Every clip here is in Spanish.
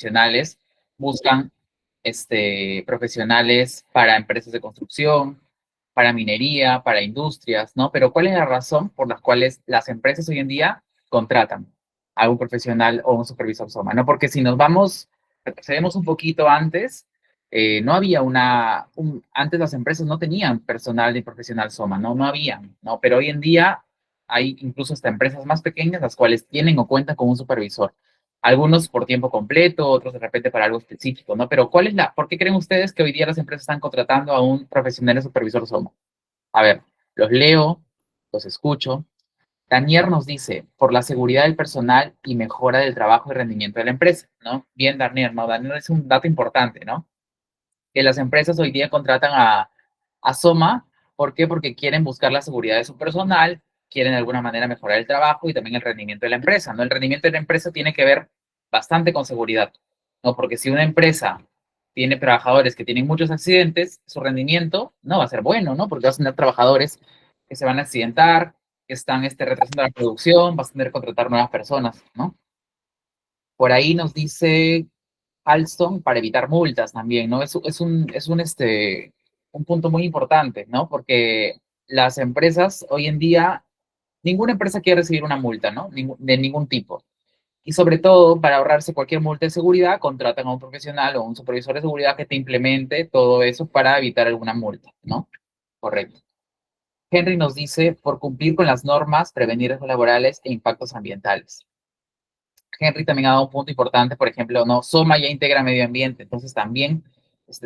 profesionales buscan profesionales para empresas de construcción, para minería, para industrias, ¿no? Pero ¿cuál es la razón por las cuales las empresas hoy en día contratan a un profesional o un supervisor SOMA? ¿No? Porque si nos vamos, retrocedemos un poquito antes, no había antes las empresas no tenían personal de profesional SOMA, ¿no? No habían, ¿no? Pero hoy en día hay incluso hasta empresas más pequeñas las cuales tienen o cuentan con un supervisor. Algunos por tiempo completo, otros de repente para algo específico, ¿no? Pero ¿por qué creen ustedes que hoy día las empresas están contratando a un profesional de supervisor SOMA? A ver, los leo, los escucho. Daniel nos dice, por la seguridad del personal y mejora del trabajo y rendimiento de la empresa, ¿no? Bien, Daniel, ¿no? Daniel es un dato importante, ¿no? Que las empresas hoy día contratan a SOMA. ¿Por qué? Porque quieren buscar la seguridad de su personal, quieren de alguna manera mejorar el trabajo y también el rendimiento de la empresa, ¿no? El rendimiento de la empresa tiene que ver bastante con seguridad, ¿no? Porque si una empresa tiene trabajadores que tienen muchos accidentes, su rendimiento no va a ser bueno, ¿no? Porque vas a tener trabajadores que se van a accidentar, que están retrasando la producción, vas a tener que contratar nuevas personas, ¿no? Por ahí nos dice Alstom para evitar multas también, ¿no? Un punto muy importante, ¿no? Porque las empresas hoy en día, ninguna empresa quiere recibir una multa, ¿no? De ningún tipo. Y sobre todo, para ahorrarse cualquier multa de seguridad, contratan a un profesional o un supervisor de seguridad que te implemente todo eso para evitar alguna multa, ¿no? Correcto. Henry nos dice, por cumplir con las normas, prevenir riesgos laborales e impactos ambientales. Henry también ha dado un punto importante, por ejemplo, no, SOMA ya integra medio ambiente, entonces también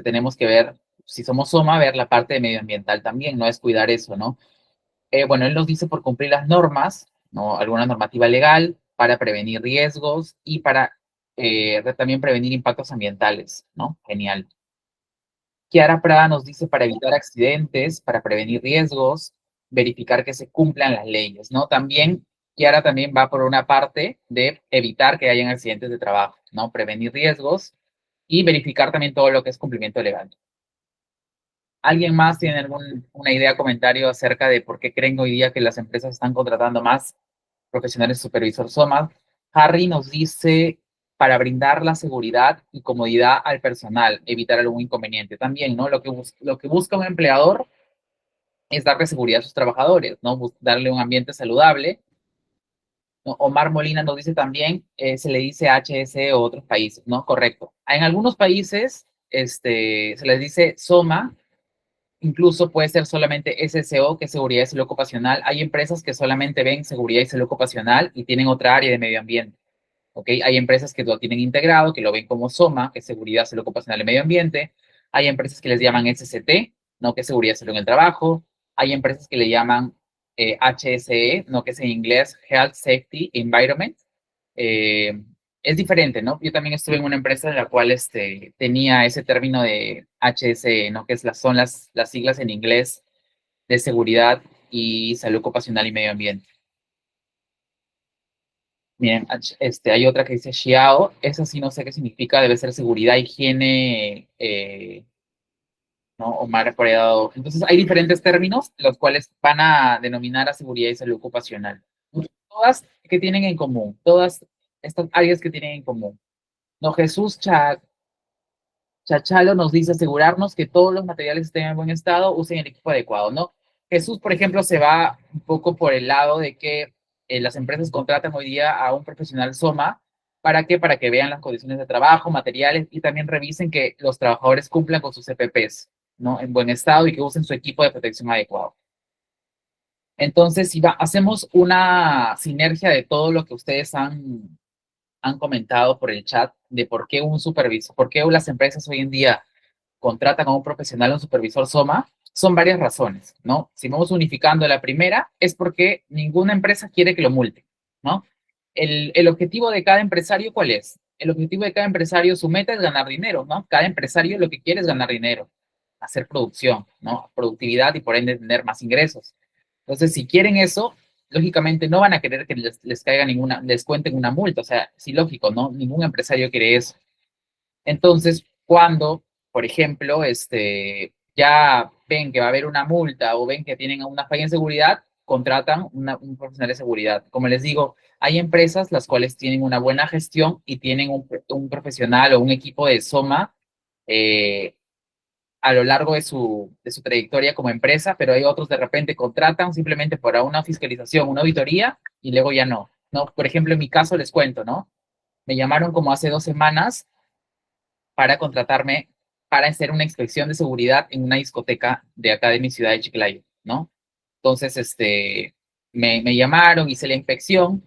tenemos que ver, si somos SOMA, ver la parte de medioambiental también, no es cuidar eso, ¿no? Bueno, él nos dice por cumplir las normas, ¿no? Alguna normativa legal para prevenir riesgos y para también prevenir impactos ambientales, ¿no? Genial. Kiara Prada nos dice para evitar accidentes, para prevenir riesgos, verificar que se cumplan las leyes, ¿no? También, Kiara también va por una parte de evitar que hayan accidentes de trabajo, ¿no? Prevenir riesgos y verificar también todo lo que es cumplimiento legal. ¿Alguien más tiene alguna idea, comentario acerca de por qué creen hoy día que las empresas están contratando más profesionales supervisor SOMA? Harry nos dice para brindar la seguridad y comodidad al personal, evitar algún inconveniente también, ¿no? Lo que busca un empleador es darle seguridad a sus trabajadores, ¿no? Darle un ambiente saludable, ¿no? Omar Molina nos dice también, se le dice HSE o otros países, ¿no? Correcto. En algunos países se les dice SOMA. Incluso puede ser solamente SSO, que es seguridad y salud ocupacional. Hay empresas que solamente ven seguridad y salud ocupacional y tienen otra área de medio ambiente. ¿Ok? Hay empresas que lo tienen integrado, que lo ven como SOMA, que es seguridad, salud ocupacional y medio ambiente. Hay empresas que les llaman SCT, ¿no? Que es seguridad y salud en el trabajo. Hay empresas que le llaman HSE, ¿no? Que es en inglés Health, Safety, Environment. Eh, es diferente, ¿no? Yo también estuve en una empresa en la cual tenía ese término de HSE, ¿no? Que son las siglas en inglés de seguridad y salud ocupacional y medio ambiente. Miren, hay otra que dice Xiao, esa sí no sé qué significa, debe ser seguridad, higiene, ¿no? Omar por ahí ha dado. Entonces hay diferentes términos, los cuales van a denominar a seguridad y salud ocupacional. Todas que tienen en común, todas estas áreas que tienen en común. No, Chachalo nos dice asegurarnos que todos los materiales estén en buen estado, usen el equipo adecuado, ¿no? Jesús, por ejemplo, se va un poco por el lado de que las empresas contratan hoy día a un profesional SOMA. ¿Para qué? Para que vean las condiciones de trabajo, materiales y también revisen que los trabajadores cumplan con sus EPPs, ¿no? En buen estado y que usen su equipo de protección adecuado. Entonces, si hacemos una sinergia de todo lo que ustedes han comentado por el chat de por qué un supervisor, por qué las empresas hoy en día contratan a un profesional, un supervisor SOMA, son varias razones, ¿no? Si vamos unificando la primera, es porque ninguna empresa quiere que lo multe, ¿no? El objetivo de cada empresario, ¿cuál es? El objetivo de cada empresario, su meta es ganar dinero, ¿no? Cada empresario lo que quiere es ganar dinero, hacer producción, ¿no? Productividad y por ende tener más ingresos. Entonces, si quieren eso, lógicamente no van a querer que les caiga les cuenten una multa, o sea, sí, lógico, ¿no? Ningún empresario quiere eso. Entonces, cuando, por ejemplo, ya ven que va a haber una multa o ven que tienen una falla en seguridad, contratan un profesional de seguridad. Como les digo, hay empresas las cuales tienen una buena gestión y tienen un profesional o un equipo de SOMA eh, a lo largo de su trayectoria como empresa, pero hay otros de repente contratan simplemente para una fiscalización, una auditoría y luego ya no, ¿no? Por ejemplo, en mi caso les cuento, ¿no? Me llamaron como hace 2 semanas para contratarme para hacer una inspección de seguridad en una discoteca de acá de mi ciudad de Chiclayo, ¿no? Entonces, me llamaron, hice la inspección,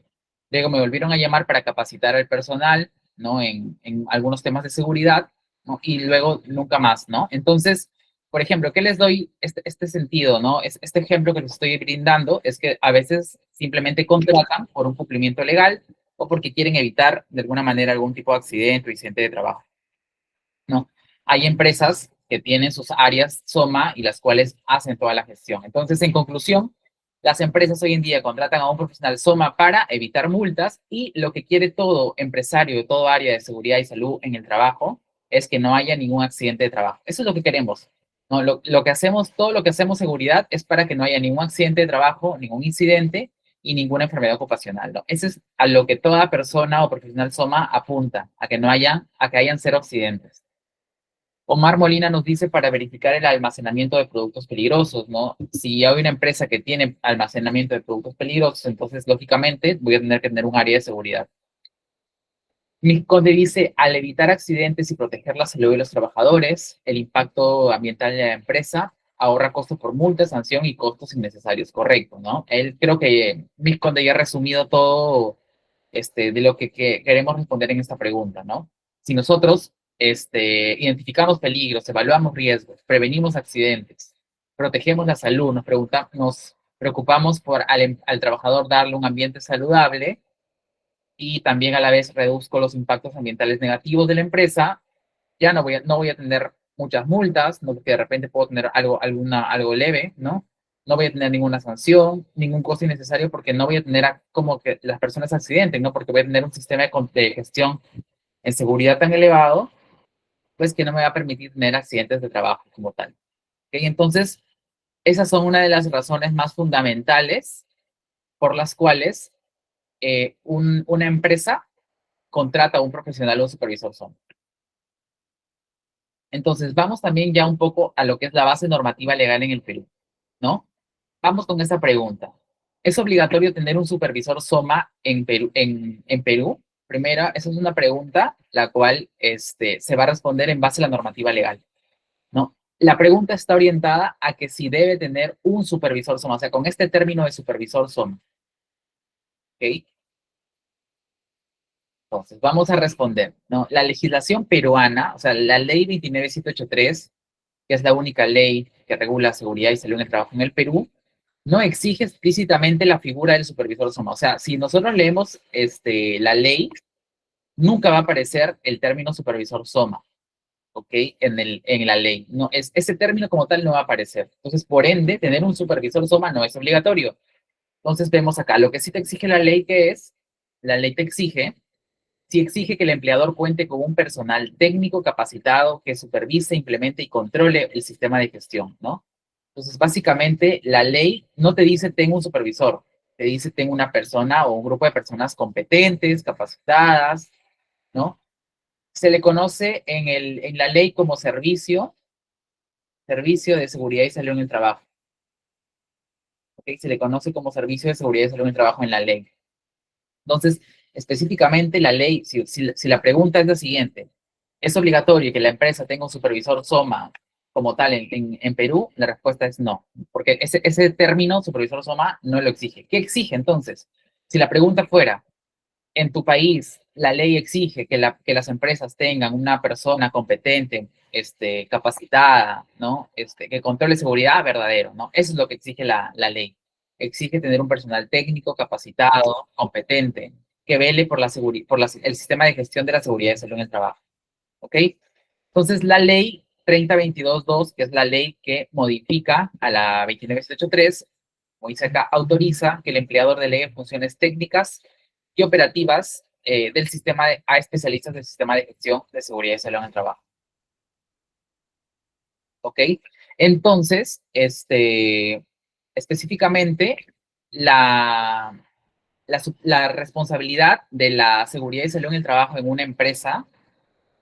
luego me volvieron a llamar para capacitar al personal, ¿no? En algunos temas de seguridad, ¿no? Y luego nunca más, ¿no? Entonces, por ejemplo, ¿qué les doy este sentido, ¿no? Este ejemplo que les estoy brindando es que a veces simplemente contratan por un cumplimiento legal o porque quieren evitar de alguna manera algún tipo de accidente o incidente de trabajo. No, hay empresas que tienen sus áreas SOMA y las cuales hacen toda la gestión. Entonces, en conclusión, las empresas hoy en día contratan a un profesional SOMA para evitar multas y lo que quiere todo empresario de todo área de seguridad y salud en el trabajo es que no haya ningún accidente de trabajo. Eso es lo que queremos. No, lo que hacemos, todo lo que hacemos seguridad es para que no haya ningún accidente de trabajo, ningún incidente y ninguna enfermedad ocupacional, ¿no? Eso es a lo que toda persona o profesional SOMA apunta, a que hayan cero accidentes. Omar Molina nos dice para verificar el almacenamiento de productos peligrosos, ¿no? Si hay una empresa que tiene almacenamiento de productos peligrosos, entonces lógicamente voy a tener que tener un área de seguridad. Mick Conde dice, al evitar accidentes y proteger la salud de los trabajadores, el impacto ambiental de la empresa ahorra costos por multa, sanción y costos innecesarios. Correcto, ¿no? Él creo que Mick Conde ya ha resumido todo de lo que queremos responder en esta pregunta, ¿no? Si nosotros identificamos peligros, evaluamos riesgos, prevenimos accidentes, protegemos la salud, nos preocupamos por al trabajador darle un ambiente saludable y también a la vez reduzco los impactos ambientales negativos de la empresa, ya no voy a tener muchas multas, no, porque de repente puedo tener algo leve, ¿no? No voy a tener ninguna sanción, ningún costo innecesario, porque no voy a tener como que las personas accidenten, ¿no? Porque voy a tener un sistema de gestión en seguridad tan elevado, pues que no me va a permitir tener accidentes de trabajo como tal. ¿Okay? Entonces, esas son una de las razones más fundamentales por las cuales una empresa contrata a un profesional o un supervisor SOM. Entonces, vamos también ya un poco a lo que es la base normativa legal en el Perú, ¿no? Vamos con esta pregunta. ¿Es obligatorio tener un supervisor SOMA en Perú? Primera, esa es una pregunta la cual se va a responder en base a la normativa legal, ¿no? La pregunta está orientada a que si debe tener un supervisor SOMA, o sea, con este término de supervisor SOMA, ¿ok? Entonces, vamos a responder, ¿no? La legislación peruana, o sea, la ley 29783, que es la única ley que regula seguridad y salud en el trabajo en el Perú, no exige explícitamente la figura del supervisor SOMA. O sea, si nosotros leemos la ley, nunca va a aparecer el término supervisor SOMA, ¿ok? En la ley. No, ese término como tal no va a aparecer. Entonces, por ende, tener un supervisor SOMA no es obligatorio. Entonces, vemos acá, lo que sí te exige la ley, ¿qué es? La ley te exige, sí exige que el empleador cuente con un personal técnico capacitado que supervise, implemente y controle el sistema de gestión, ¿no? Entonces, básicamente, la ley no te dice tengo un supervisor, te dice tengo una persona o un grupo de personas competentes, capacitadas, ¿no? Se le conoce en la ley como servicio de seguridad y salud en el trabajo. ¿Ok? Se le conoce como servicio de seguridad y salud en el trabajo en la ley. Entonces, específicamente la ley, si la pregunta es la siguiente, ¿es obligatorio que la empresa tenga un supervisor SOMA como tal en Perú? La respuesta es no, porque ese término, supervisor SOMA, no lo exige. ¿Qué exige entonces? Si la pregunta fuera, en tu país, la ley exige que las empresas tengan una persona competente, capacitada, ¿no? Que controle seguridad, verdadero, ¿no? Eso es lo que exige la ley. Exige tener un personal técnico capacitado, competente, que vele por el sistema de gestión de la seguridad y salud en el trabajo, ¿ok? Entonces, la ley 3022.2, que es la ley que modifica a la 29783, como dice acá, autoriza que el empleador delegue funciones técnicas y operativas a especialistas del sistema de gestión de seguridad y salud en el trabajo. ¿Ok? Entonces, específicamente, la, la responsabilidad de la seguridad y salud en el trabajo en una empresa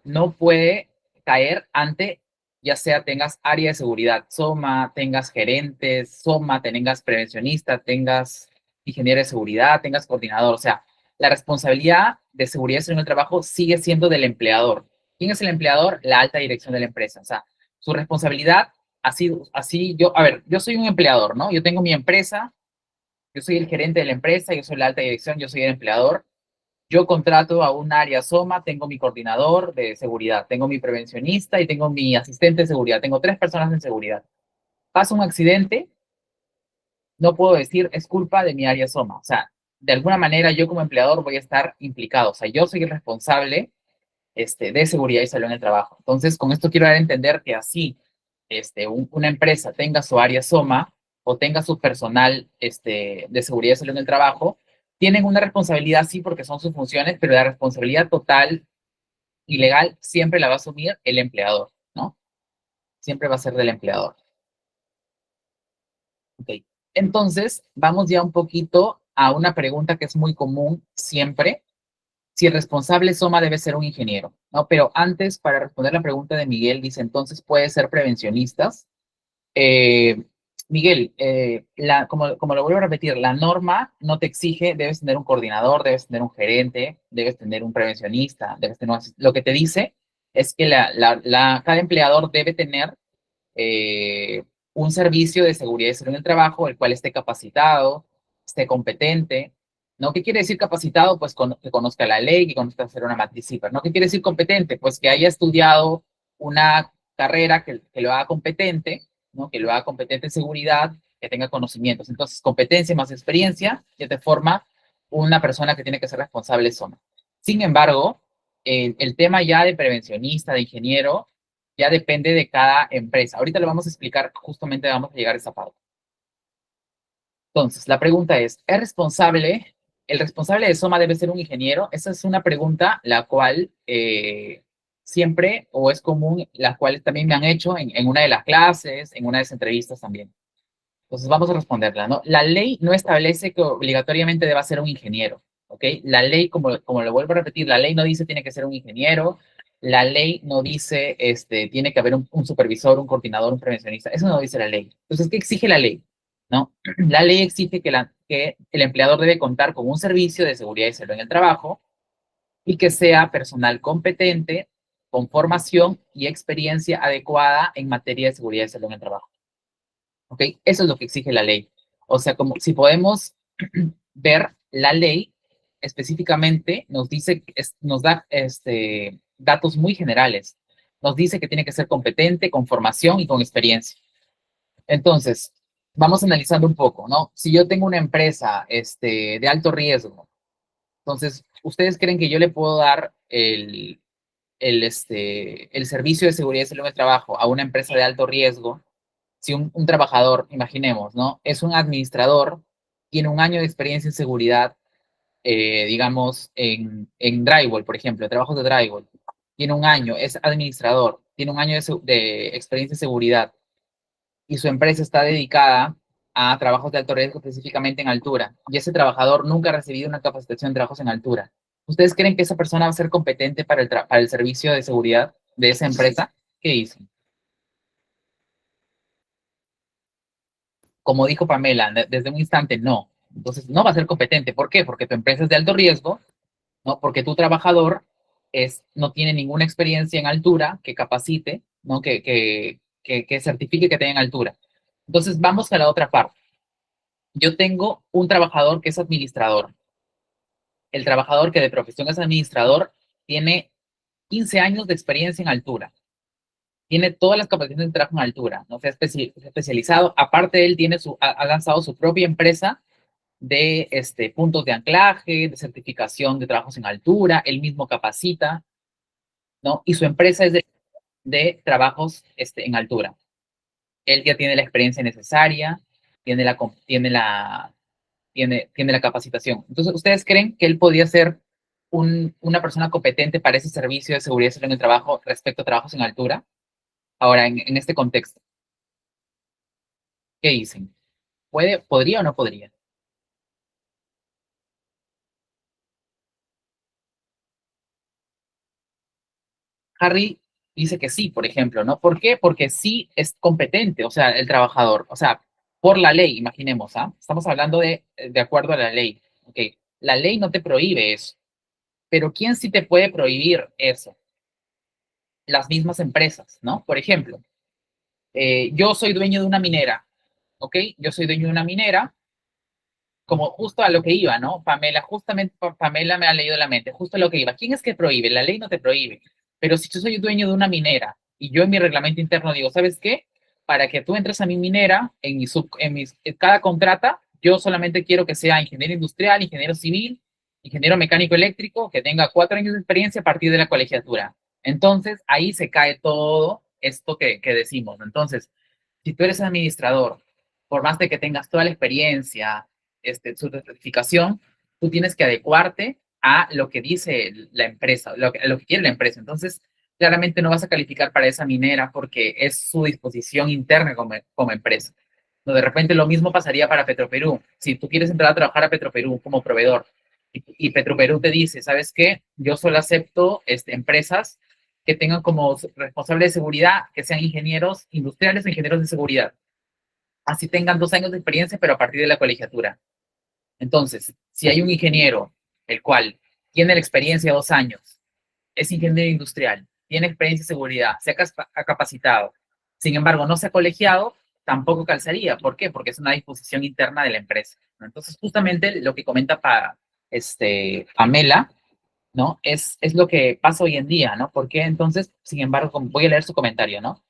no puede caer ante, ya sea tengas área de seguridad, SOMA, tengas gerentes, SOMA, tengas prevencionista, tengas ingeniero de seguridad, tengas coordinador. O sea, la responsabilidad de seguridad y salud en el trabajo sigue siendo del empleador. ¿Quién es el empleador? La alta dirección de la empresa. O sea, su responsabilidad, así yo, a ver, yo soy un empleador, ¿no? Yo tengo mi empresa, yo soy el gerente de la empresa, yo soy la alta dirección, yo soy el empleador. Yo contrato a un área SOMA, tengo mi coordinador de seguridad, tengo mi prevencionista y tengo mi asistente de seguridad. Tengo 3 personas en seguridad. Pasa un accidente, no puedo decir es culpa de mi área SOMA. O sea, de alguna manera yo como empleador voy a estar implicado. O sea, yo soy el responsable de seguridad y salud en el trabajo. Entonces, con esto quiero dar a entender que así una empresa tenga su área SOMA o tenga su personal de seguridad y salud en el trabajo, tienen una responsabilidad, sí, porque son sus funciones, pero la responsabilidad total y legal siempre la va a asumir el empleador, ¿no? Siempre va a ser del empleador. Ok. Entonces, vamos ya un poquito a una pregunta que es muy común siempre, si el responsable SOMA debe ser un ingeniero, ¿no? Pero antes, para responder la pregunta de Miguel, dice, entonces puede ser prevencionistas. Eh, Miguel, como lo vuelvo a repetir, la norma no te exige, debes tener un coordinador, debes tener un gerente, debes tener un prevencionista, debes tener lo que te dice es que cada empleador debe tener eh, un servicio de seguridad y salud en el trabajo, el cual esté capacitado, esté competente. ¿No? ¿Qué quiere decir capacitado? Pues que conozca la ley, que conozca hacer una matriz CIFER. ¿No? ¿Qué quiere decir competente? Pues que haya estudiado una carrera que lo haga competente, ¿no? Que lo haga competente en seguridad, que tenga conocimientos. Entonces, competencia más experiencia ya te forma una persona que tiene que ser responsable zona. Sin embargo, el tema ya de prevencionista, de ingeniero, ya depende de cada empresa. Ahorita le vamos a explicar, justamente vamos a llegar a esa parte. Entonces, la pregunta es el responsable de SOMA debe ser un ingeniero? Esa es una pregunta la cual siempre, o es común, la cual también me han hecho en una de las clases, en una de las entrevistas también. Entonces, vamos a responderla, ¿no? La ley no establece que obligatoriamente deba ser un ingeniero, ¿ok? La ley, como lo vuelvo a repetir, la ley no dice tiene que ser un ingeniero, la ley no dice tiene que haber un supervisor, un coordinador, un prevencionista. Eso no dice la ley. Entonces, ¿qué exige la ley? ¿No? La ley exige que el empleador debe contar con un servicio de seguridad y salud en el trabajo y que sea personal competente, con formación y experiencia adecuada en materia de seguridad y salud en el trabajo. ¿Ok? Eso es lo que exige la ley. O sea, como si podemos ver la ley específicamente, nos dice, nos da datos muy generales. Nos dice que tiene que ser competente, con formación y con experiencia. Entonces, vamos analizando un poco, ¿no? Si yo tengo una empresa de alto riesgo, entonces, ¿ustedes creen que yo le puedo dar el servicio de seguridad y salud en el trabajo a una empresa de alto riesgo? Si un trabajador, imaginemos, ¿no? Es un administrador, tiene un año de experiencia en seguridad, digamos, en drywall, por ejemplo, trabajos de drywall, tiene un año, es administrador, tiene un año de experiencia en seguridad y su empresa está dedicada a trabajos de alto riesgo, específicamente en altura, y ese trabajador nunca ha recibido una capacitación de trabajos en altura. ¿Ustedes creen que esa persona va a ser competente para el servicio de seguridad de esa empresa? ¿Qué dicen? Como dijo Pamela, desde un instante, no. Entonces, no va a ser competente. ¿Por qué? Porque tu empresa es de alto riesgo, ¿no? Porque tu trabajador no tiene ninguna experiencia en altura que capacite, ¿no? Que certifique que tenga en altura. Entonces, vamos a la otra parte. Yo tengo un trabajador que es administrador. El trabajador que de profesión es administrador tiene 15 años de experiencia en altura. Tiene todas las capacidades de trabajo en altura, ¿no? Se ha especializado. Aparte, él ha lanzado su propia empresa de puntos de anclaje, de certificación de trabajos en altura, él mismo capacita, ¿no? Y su empresa es de trabajos en altura. Él ya tiene la experiencia necesaria, tiene tiene la capacitación. Entonces, ¿ustedes creen que él podría ser una persona competente para ese servicio de seguridad en el trabajo respecto a trabajos en altura? Ahora, en este contexto, ¿qué dicen? ¿Podría o no podría? Harry dice que sí, por ejemplo, ¿no? ¿Por qué? Porque sí es competente, o sea, el trabajador, o sea, por la ley, imaginemos, ¿ah? Estamos hablando de acuerdo a la ley, ¿ok? La ley no te prohíbe eso, pero ¿quién sí te puede prohibir eso? Las mismas empresas, ¿no? Por ejemplo, yo soy dueño de una minera, ¿ok? Yo soy dueño de una minera, como justo a lo que iba, ¿no? Pamela, justamente Pamela me ha leído la mente, justo a lo que iba. ¿Quién es que prohíbe? La ley no te prohíbe. Pero si yo soy dueño de una minera y yo en mi reglamento interno digo, ¿sabes qué? Para que tú entres a mi minera, en cada contrata, yo solamente quiero que sea ingeniero industrial, ingeniero civil, ingeniero mecánico eléctrico, que tenga 4 años de experiencia a partir de la colegiatura. Entonces, ahí se cae todo esto que decimos. Entonces, si tú eres administrador, por más de que tengas toda la experiencia, su certificación, tú tienes que adecuarte a lo que dice la empresa, lo que quiere la empresa. Entonces, claramente no vas a calificar para esa minera porque es su disposición interna como empresa. No, de repente lo mismo pasaría para Petroperú. Si tú quieres entrar a trabajar a Petroperú como proveedor y Petroperú te dice, ¿sabes qué? Yo solo acepto empresas que tengan como responsable de seguridad, que sean ingenieros industriales o ingenieros de seguridad. Así tengan 2 años de experiencia, pero a partir de la colegiatura. Entonces, si hay un ingeniero, el cual tiene la experiencia de 2 años, es ingeniero industrial, tiene experiencia en seguridad, ha capacitado, sin embargo, no se ha colegiado, tampoco calzaría. ¿Por qué? Porque es una disposición interna de la empresa, ¿no? Entonces, justamente lo que comenta Pamela, ¿no? Es lo que pasa hoy en día, ¿no? Porque entonces, sin embargo, voy a leer su comentario, ¿no?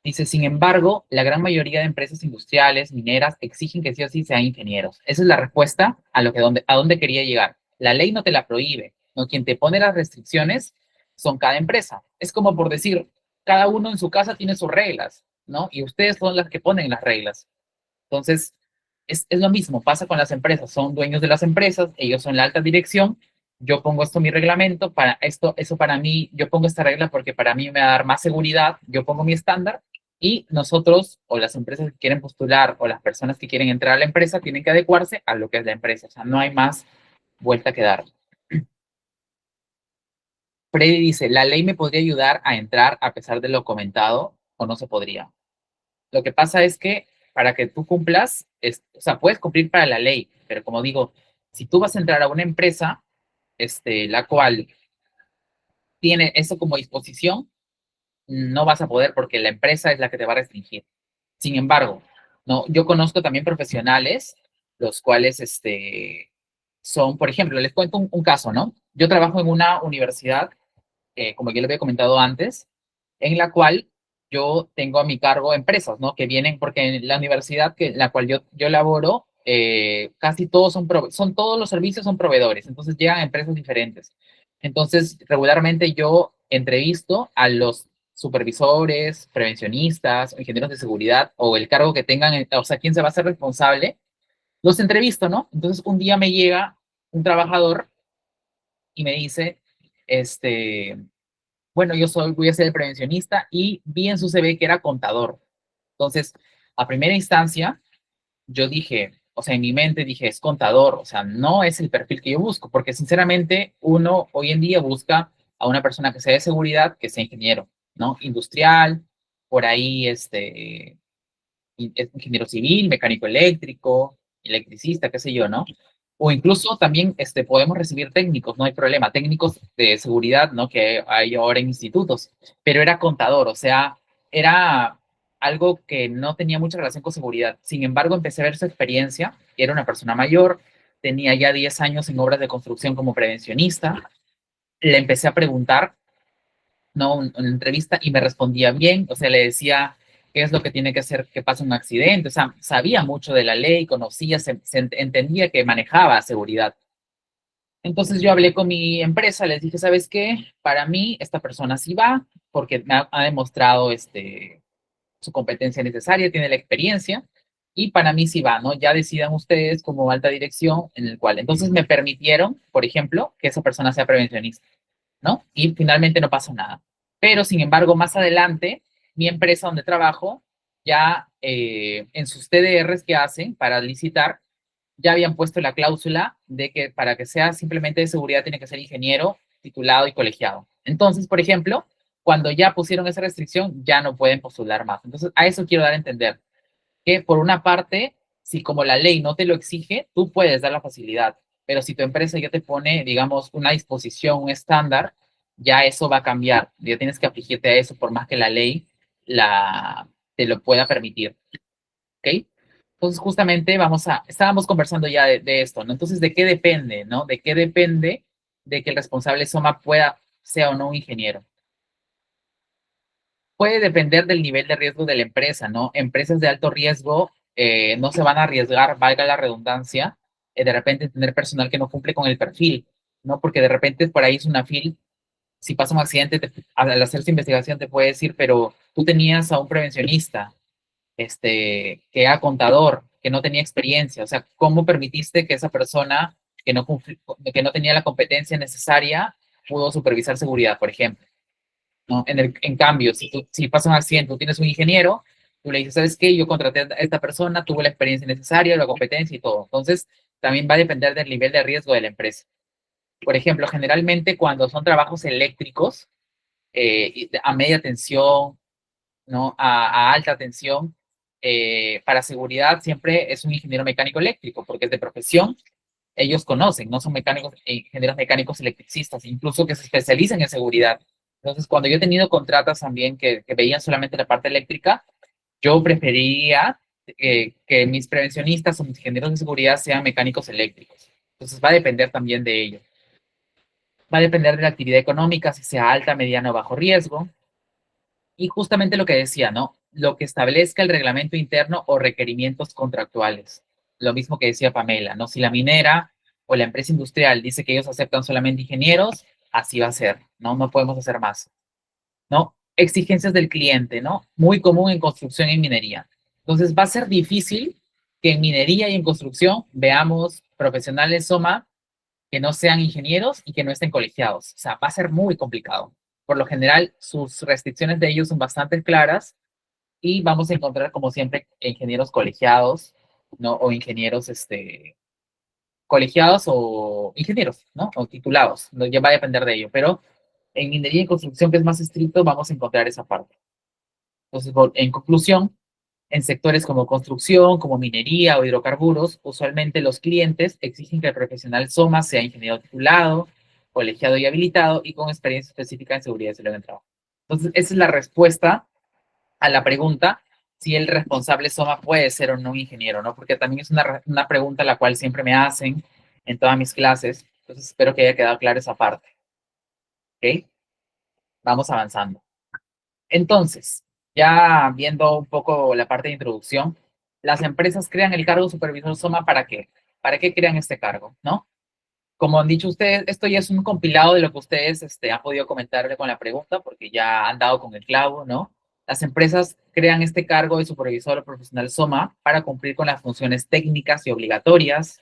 Dice, sin embargo, la gran mayoría de empresas industriales, mineras, exigen que sí o sí sean ingenieros. Esa es la respuesta a dónde quería llegar. La ley no te la prohíbe, ¿no? Quien te pone las restricciones son cada empresa. Es como por decir, cada uno en su casa tiene sus reglas, ¿no? Y ustedes son las que ponen las reglas. Entonces, es lo mismo, pasa con las empresas, son dueños de las empresas, ellos son la alta dirección, yo pongo esto en mi reglamento, para esto, eso para mí, yo pongo esta regla porque para mí me va a dar más seguridad, yo pongo mi estándar y nosotros o las empresas que quieren postular o las personas que quieren entrar a la empresa tienen que adecuarse a lo que es la empresa, o sea, no hay más vuelta que dar. Freddy dice, ¿la ley me podría ayudar a entrar a pesar de lo comentado o no se podría? Lo que pasa es que para que tú cumplas, o sea, puedes cumplir para la ley, pero como digo, si tú vas a entrar a una empresa, la cual tiene eso como disposición, no vas a poder porque la empresa es la que te va a restringir. Sin embargo, no, yo conozco también profesionales, los cuales, son, por ejemplo, les cuento un caso, ¿no? Yo trabajo en una universidad, como ya lo había comentado antes, en la cual yo tengo a mi cargo empresas, ¿no? Que vienen, porque en la universidad que la cual yo laboro, casi todos son todos los servicios son proveedores, entonces llegan a empresas diferentes. Entonces, regularmente yo entrevisto a los supervisores, prevencionistas, ingenieros de seguridad o el cargo que tengan, o sea, quién se va a hacer responsable, los entrevisto, ¿no? Entonces, un día me llega un trabajador y me dice, este, bueno, voy a ser el prevencionista y vi en su CV que era contador. Entonces, a primera instancia, yo dije, o sea, en mi mente dije, es contador, o sea, no es el perfil que yo busco, porque sinceramente uno hoy en día busca a una persona que sea de seguridad, que sea ingeniero, ¿no? Industrial, por ahí, es ingeniero civil, mecánico eléctrico, electricista, qué sé yo, ¿no? O incluso también podemos recibir técnicos, no hay problema, técnicos de seguridad, ¿no? Que hay ahora en institutos, pero era contador, o sea, era algo que no tenía mucha relación con seguridad. Sin embargo, empecé a ver su experiencia, era una persona mayor, tenía ya 10 años en obras de construcción como prevencionista, le empecé a preguntar, ¿no? Una entrevista y me respondía bien, o sea, le decía qué es lo que tiene que hacer que pase un accidente, o sea, sabía mucho de la ley, conocía, entendía que manejaba seguridad. Entonces yo hablé con mi empresa, les dije, ¿sabes qué? Para mí esta persona sí va, porque ha demostrado su competencia necesaria, tiene la experiencia, y para mí sí va, ¿no? Ya decidan ustedes como alta dirección en el cual. Entonces me permitieron, por ejemplo, que esa persona sea prevencionista, ¿no? Y finalmente no pasó nada. Pero, sin embargo, más adelante, mi empresa donde trabajo, ya en sus TDRs que hacen para licitar, ya habían puesto la cláusula de que para que sea simplemente de seguridad tiene que ser ingeniero, titulado y colegiado. Entonces, por ejemplo, cuando ya pusieron esa restricción, ya no pueden postular más. Entonces, a eso quiero dar a entender que por una parte, si como la ley no te lo exige, tú puedes dar la facilidad, pero si tu empresa ya te pone, digamos, una disposición, un estándar, ya eso va a cambiar. Ya tienes que afligirte a eso por más que la ley te lo pueda permitir. ¿Ok? Entonces, justamente estábamos conversando ya de esto, ¿no? Entonces, ¿de qué depende, no? ¿De qué depende de que el responsable SOMA sea o no un ingeniero? Puede depender del nivel de riesgo de la empresa, ¿no? Empresas de alto riesgo no se van a arriesgar, valga la redundancia, de repente tener personal que no cumple con el perfil, ¿no? Porque de repente por ahí es una fil, si pasa un accidente, al hacer su investigación te puede decir, pero tú tenías a un prevencionista, que era contador, que no tenía experiencia, o sea, ¿cómo permitiste que esa persona que no tenía la competencia necesaria pudo supervisar seguridad, por ejemplo? ¿No? En cambio, si pasa un accidente, tú tienes un ingeniero, tú le dices, ¿sabes qué? Yo contraté a esta persona, tuve la experiencia necesaria, la competencia y todo. Entonces, también va a depender del nivel de riesgo de la empresa. Por ejemplo, generalmente cuando son trabajos eléctricos, a media tensión, ¿no? A alta tensión, para seguridad siempre es un ingeniero mecánico eléctrico, porque es de profesión, ellos conocen, no son mecánicos, ingenieros mecánicos electricistas, incluso que se especializan en seguridad. Entonces, cuando yo he tenido contratas también que veían solamente la parte eléctrica, yo preferiría que mis prevencionistas o mis ingenieros de seguridad sean mecánicos eléctricos. Entonces, va a depender también de ello. Va a depender de la actividad económica, si sea alta, mediana o bajo riesgo. Y justamente lo que decía, ¿no? Lo que establezca el reglamento interno o requerimientos contractuales. Lo mismo que decía Pamela, ¿no? Si la minera o la empresa industrial dice que ellos aceptan solamente ingenieros, así va a ser, ¿no? No podemos hacer más, ¿no? Exigencias del cliente, ¿no? Muy común en construcción y minería. Entonces va a ser difícil que en minería y en construcción veamos profesionales SOMA que no sean ingenieros y que no estén colegiados. O sea, va a ser muy complicado. Por lo general, sus restricciones de ellos son bastante claras y vamos a encontrar, como siempre, ingenieros colegiados, ¿no? O ingenieros, colegiados o ingenieros, ¿no? O titulados. ¿No? Ya va a depender de ello. Pero en minería y construcción, que es más estricto, vamos a encontrar esa parte. Entonces, en conclusión, en sectores como construcción, como minería o hidrocarburos, usualmente los clientes exigen que el profesional SOMA sea ingeniero titulado, colegiado y habilitado y con experiencia específica en seguridad y salud en el trabajo. Entonces, esa es la respuesta a la pregunta si el responsable SOMA puede ser o no un ingeniero, ¿no? Porque también es una pregunta la cual siempre me hacen en todas mis clases. Entonces, espero que haya quedado clara esa parte. ¿Ok? Vamos avanzando. Entonces, ya viendo un poco la parte de introducción, las empresas crean el cargo de supervisor SOMA ¿para qué? ¿Para qué crean este cargo? ¿No? Como han dicho ustedes, esto ya es un compilado de lo que ustedes han podido comentarle con la pregunta, porque ya han dado con el clavo, ¿no? Las empresas crean este cargo de supervisor o profesional SOMA para cumplir con las funciones técnicas y obligatorias,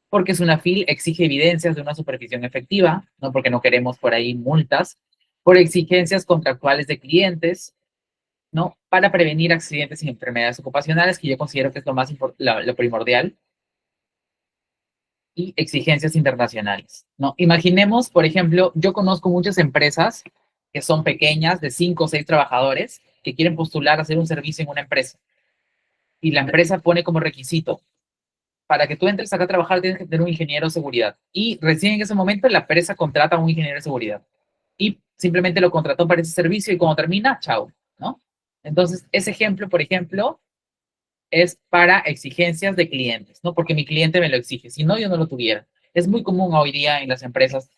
porque es una FIL, exige evidencias de una supervisión efectiva, ¿no? Porque no queremos por ahí multas, por exigencias contractuales de clientes, ¿no? Para prevenir accidentes y enfermedades ocupacionales, que yo considero que es lo primordial, y exigencias internacionales, ¿no? Imaginemos, por ejemplo, yo conozco muchas empresas que son pequeñas, de 5 o 6 trabajadores, que quieren postular a hacer un servicio en una empresa. Y la empresa pone como requisito, para que tú entres acá a trabajar tienes que tener un ingeniero de seguridad. Y recién en ese momento la empresa contrata a un ingeniero de seguridad. Y simplemente lo contrató para ese servicio y cuando termina, chao, ¿no? Entonces, ese ejemplo, por ejemplo, es para exigencias de clientes, ¿no? Porque mi cliente me lo exige, si no, yo no lo tuviera. Es muy común hoy día en las empresas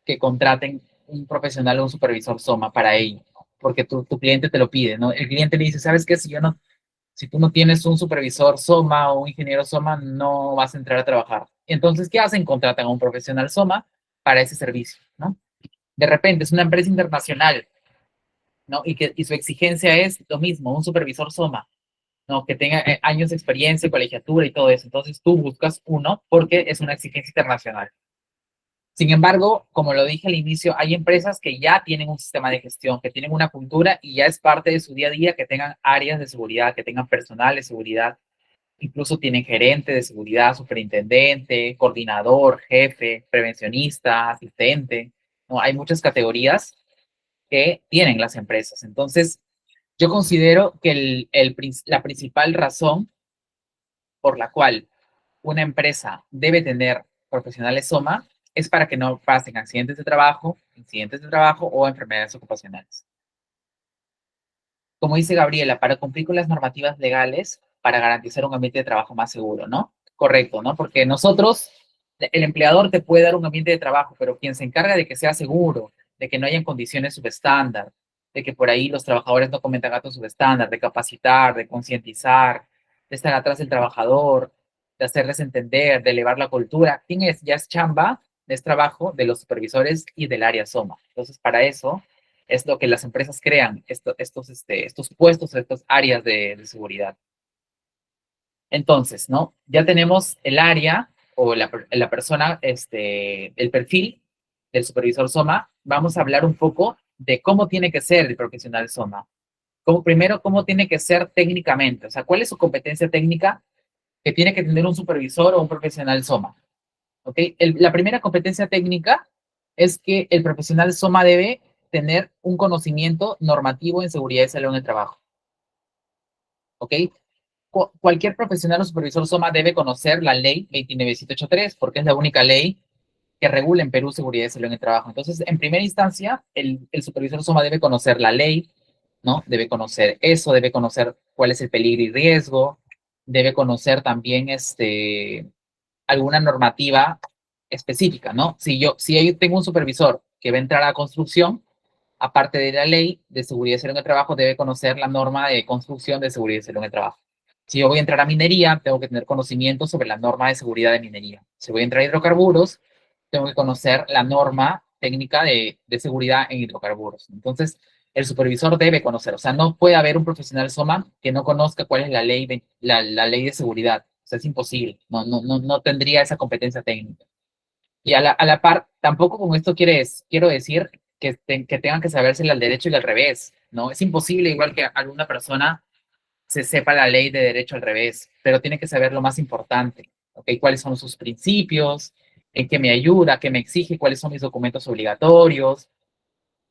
que contraten un profesional o un supervisor SOMA para ello, ¿no? Porque tu cliente te lo pide, ¿no? El cliente le dice, ¿sabes qué? Si tú no tienes un supervisor SOMA o un ingeniero SOMA, no vas a entrar a trabajar. Entonces, ¿qué hacen? Contratan a un profesional SOMA para ese servicio, ¿no? De repente es una empresa internacional, ¿no? Y su exigencia es lo mismo, un supervisor SOMA, ¿no? Que tenga años de experiencia, colegiatura y todo eso. Entonces tú buscas uno porque es una exigencia internacional. Sin embargo, como lo dije al inicio, hay empresas que ya tienen un sistema de gestión, que tienen una cultura y ya es parte de su día a día que tengan áreas de seguridad, que tengan personal de seguridad, incluso tienen gerente de seguridad, superintendente, coordinador, jefe, prevencionista, asistente, ¿no? Hay muchas categorías que tienen las empresas. Entonces, yo considero que la principal razón por la cual una empresa debe tener profesionales SOMA es para que no pasen accidentes de trabajo, incidentes de trabajo o enfermedades ocupacionales. Como dice Gabriela, para cumplir con las normativas legales para garantizar un ambiente de trabajo más seguro, ¿no? Correcto, ¿no? Porque nosotros, el empleador te puede dar un ambiente de trabajo, pero quien se encarga de que sea seguro, de que no hayan condiciones subestándar, de que por ahí los trabajadores no cometan actos subestándar, de capacitar, de concientizar, de estar atrás del trabajador, de hacerles entender, de elevar la cultura, ¿quién es? Ya es chamba, es trabajo de los supervisores y del área SOMA. Entonces, para eso es lo que las empresas crean, estos puestos, estas áreas de seguridad. Entonces, ¿no? Ya tenemos el área o la persona, el perfil del supervisor SOMA. Vamos a hablar un poco de cómo tiene que ser el profesional SOMA. Primero, cómo tiene que ser técnicamente, o sea, cuál es su competencia técnica que tiene que tener un supervisor o un profesional SOMA. ¿Ok? La primera competencia técnica es que el profesional SOMA debe tener un conocimiento normativo en seguridad y salud en el trabajo. ¿Ok? Cualquier profesional o supervisor SOMA debe conocer la ley 29783 porque es la única ley que regula en Perú seguridad y salud en el trabajo. Entonces, en primera instancia, el supervisor SOMA debe conocer la ley, ¿no? Debe conocer eso, debe conocer cuál es el peligro y riesgo, debe conocer también alguna normativa específica, ¿no? Si yo tengo un supervisor que va a entrar a construcción, aparte de la ley de seguridad y salud en el trabajo, debe conocer la norma de construcción de seguridad y salud en el trabajo. Si yo voy a entrar a minería, tengo que tener conocimiento sobre la norma de seguridad de minería. Si voy a entrar a hidrocarburos, tengo que conocer la norma técnica de seguridad en hidrocarburos. Entonces, el supervisor debe conocer, o sea, no puede haber un profesional SOMA que no conozca cuál es la ley de seguridad. O sea, es imposible, no tendría esa competencia técnica. Y a la par, tampoco con esto quiero decir que tengan que saberse el derecho y el revés, ¿no? Es imposible, igual que alguna persona se sepa la ley de derecho al revés, pero tiene que saber lo más importante, ¿ok? ¿Cuáles son sus principios? ¿En qué me ayuda? ¿Qué me exige? ¿Cuáles son mis documentos obligatorios?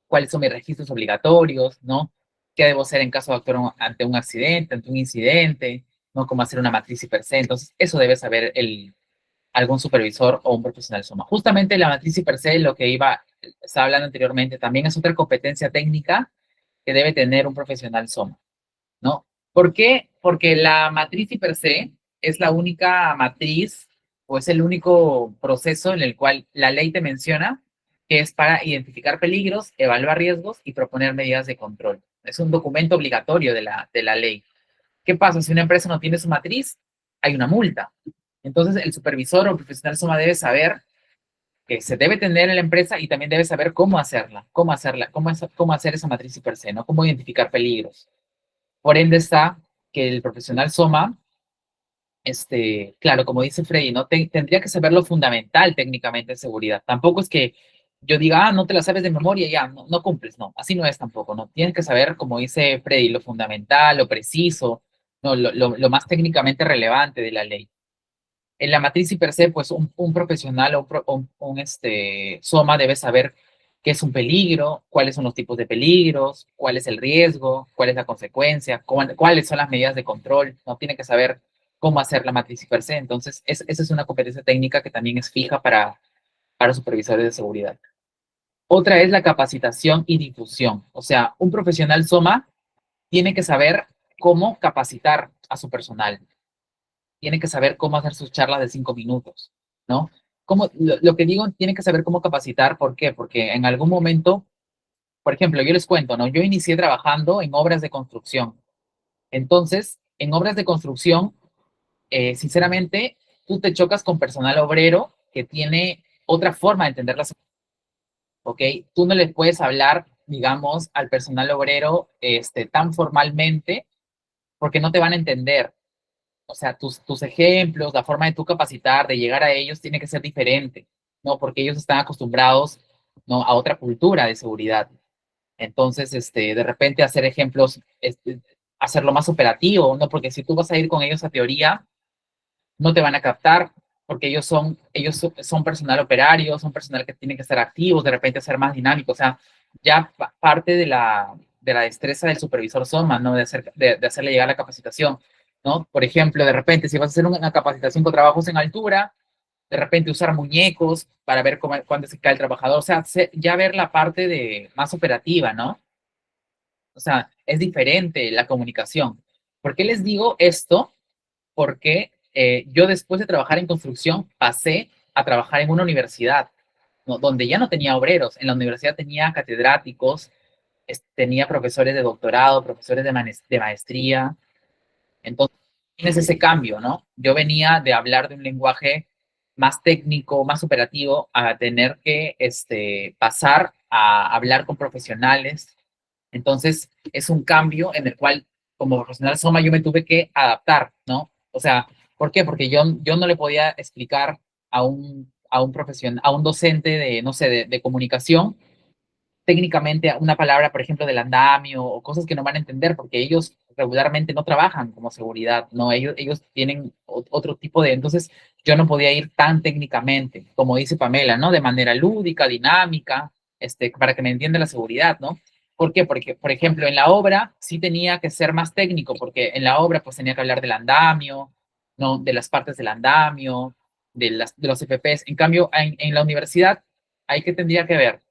¿Cuáles son mis registros obligatorios? ¿No? ¿Qué debo hacer en caso de actuar ante un accidente, ante un incidente? ¿No? ¿Cómo hacer una matriz y per se? Entonces, eso debe saber algún supervisor o un profesional SOMA. Justamente la matriz y per se, lo que estaba hablando anteriormente, también es otra competencia técnica que debe tener un profesional SOMA, ¿no? ¿Por qué? Porque la matriz y per se es la única matriz o es el único proceso en el cual la ley te menciona que es para identificar peligros, evaluar riesgos y proponer medidas de control. Es un documento obligatorio de la ley. ¿Qué pasa? Si una empresa no tiene su matriz, hay una multa. Entonces, el supervisor o profesional SOMA debe saber que se debe tener en la empresa y también debe saber cómo hacer esa matriz y per se, ¿no? Cómo identificar peligros. Por ende está que el profesional SOMA, claro, como dice Freddy, ¿no? Tendría que saber lo fundamental técnicamente en seguridad. Tampoco es que yo diga, no te la sabes de memoria, ya, no cumples, no, así no es tampoco, ¿no? Tienes que saber, como dice Freddy, lo fundamental, lo preciso, no, lo más técnicamente relevante de la ley. En la matriz y per se, pues un profesional o SOMA debe saber qué es un peligro, cuáles son los tipos de peligros, cuál es el riesgo, cuál es la consecuencia, cuáles son las medidas de control, no tiene que saber cómo hacer la matriz y per se. Entonces, esa es una competencia técnica que también es fija para supervisores de seguridad. Otra es la capacitación y difusión. O sea, un profesional SOMA tiene que saber cómo capacitar a su personal, tiene que saber cómo hacer sus charlas de 5 minutos, ¿no? Lo que digo, tiene que saber cómo capacitar, ¿por qué? Porque en algún momento, por ejemplo, yo les cuento, ¿no? Yo inicié trabajando en obras de construcción. Entonces, en obras de construcción, sinceramente, tú te chocas con personal obrero que tiene otra forma de entender las, ¿ok? Tú no les puedes hablar, digamos, al personal obrero tan formalmente porque no te van a entender. O sea, tus ejemplos, la forma de tú capacitar, de llegar a ellos, tiene que ser diferente, ¿no? Porque ellos están acostumbrados, ¿no? A otra cultura de seguridad. Entonces, de repente hacer ejemplos, hacerlo más operativo, ¿no? Porque si tú vas a ir con ellos a teoría, no te van a captar, porque ellos son personal operario, son personal que tienen que estar activos, de repente ser más dinámicos. O sea, ya parte de la destreza del supervisor SOMA, ¿no? De hacerle llegar la capacitación, ¿no? Por ejemplo, de repente, si vas a hacer una capacitación con trabajos en altura, de repente usar muñecos para ver cuándo se cae el trabajador, o sea, ya ver la parte de más operativa, ¿no? O sea, es diferente la comunicación. ¿Por qué les digo esto? Porque yo después de trabajar en construcción pasé a trabajar en una universidad, ¿no? Donde ya no tenía obreros. En la universidad tenía catedráticos, tenía profesores de doctorado, profesores de maestría. Entonces, tienes ese cambio, ¿no? Yo venía de hablar de un lenguaje más técnico, más operativo, a tener que pasar a hablar con profesionales. Entonces, es un cambio en el cual, como profesional Soma, yo me tuve que adaptar, ¿no? O sea, ¿por qué? Porque yo no le podía explicar a un docente de, no sé, de comunicación técnicamente una palabra, por ejemplo, del andamio o cosas que no van a entender porque ellos regularmente no trabajan como seguridad, ¿no? Ellos tienen otro tipo de... Entonces, yo no podía ir tan técnicamente, como dice Pamela, ¿no? De manera lúdica, dinámica, para que me entienda la seguridad, ¿no? ¿Por qué? Porque, por ejemplo, en la obra sí tenía que ser más técnico, porque en la obra pues tenía que hablar del andamio, ¿no? De las partes del andamio, de los FPs. En cambio, en la universidad, ahí que tendría que ver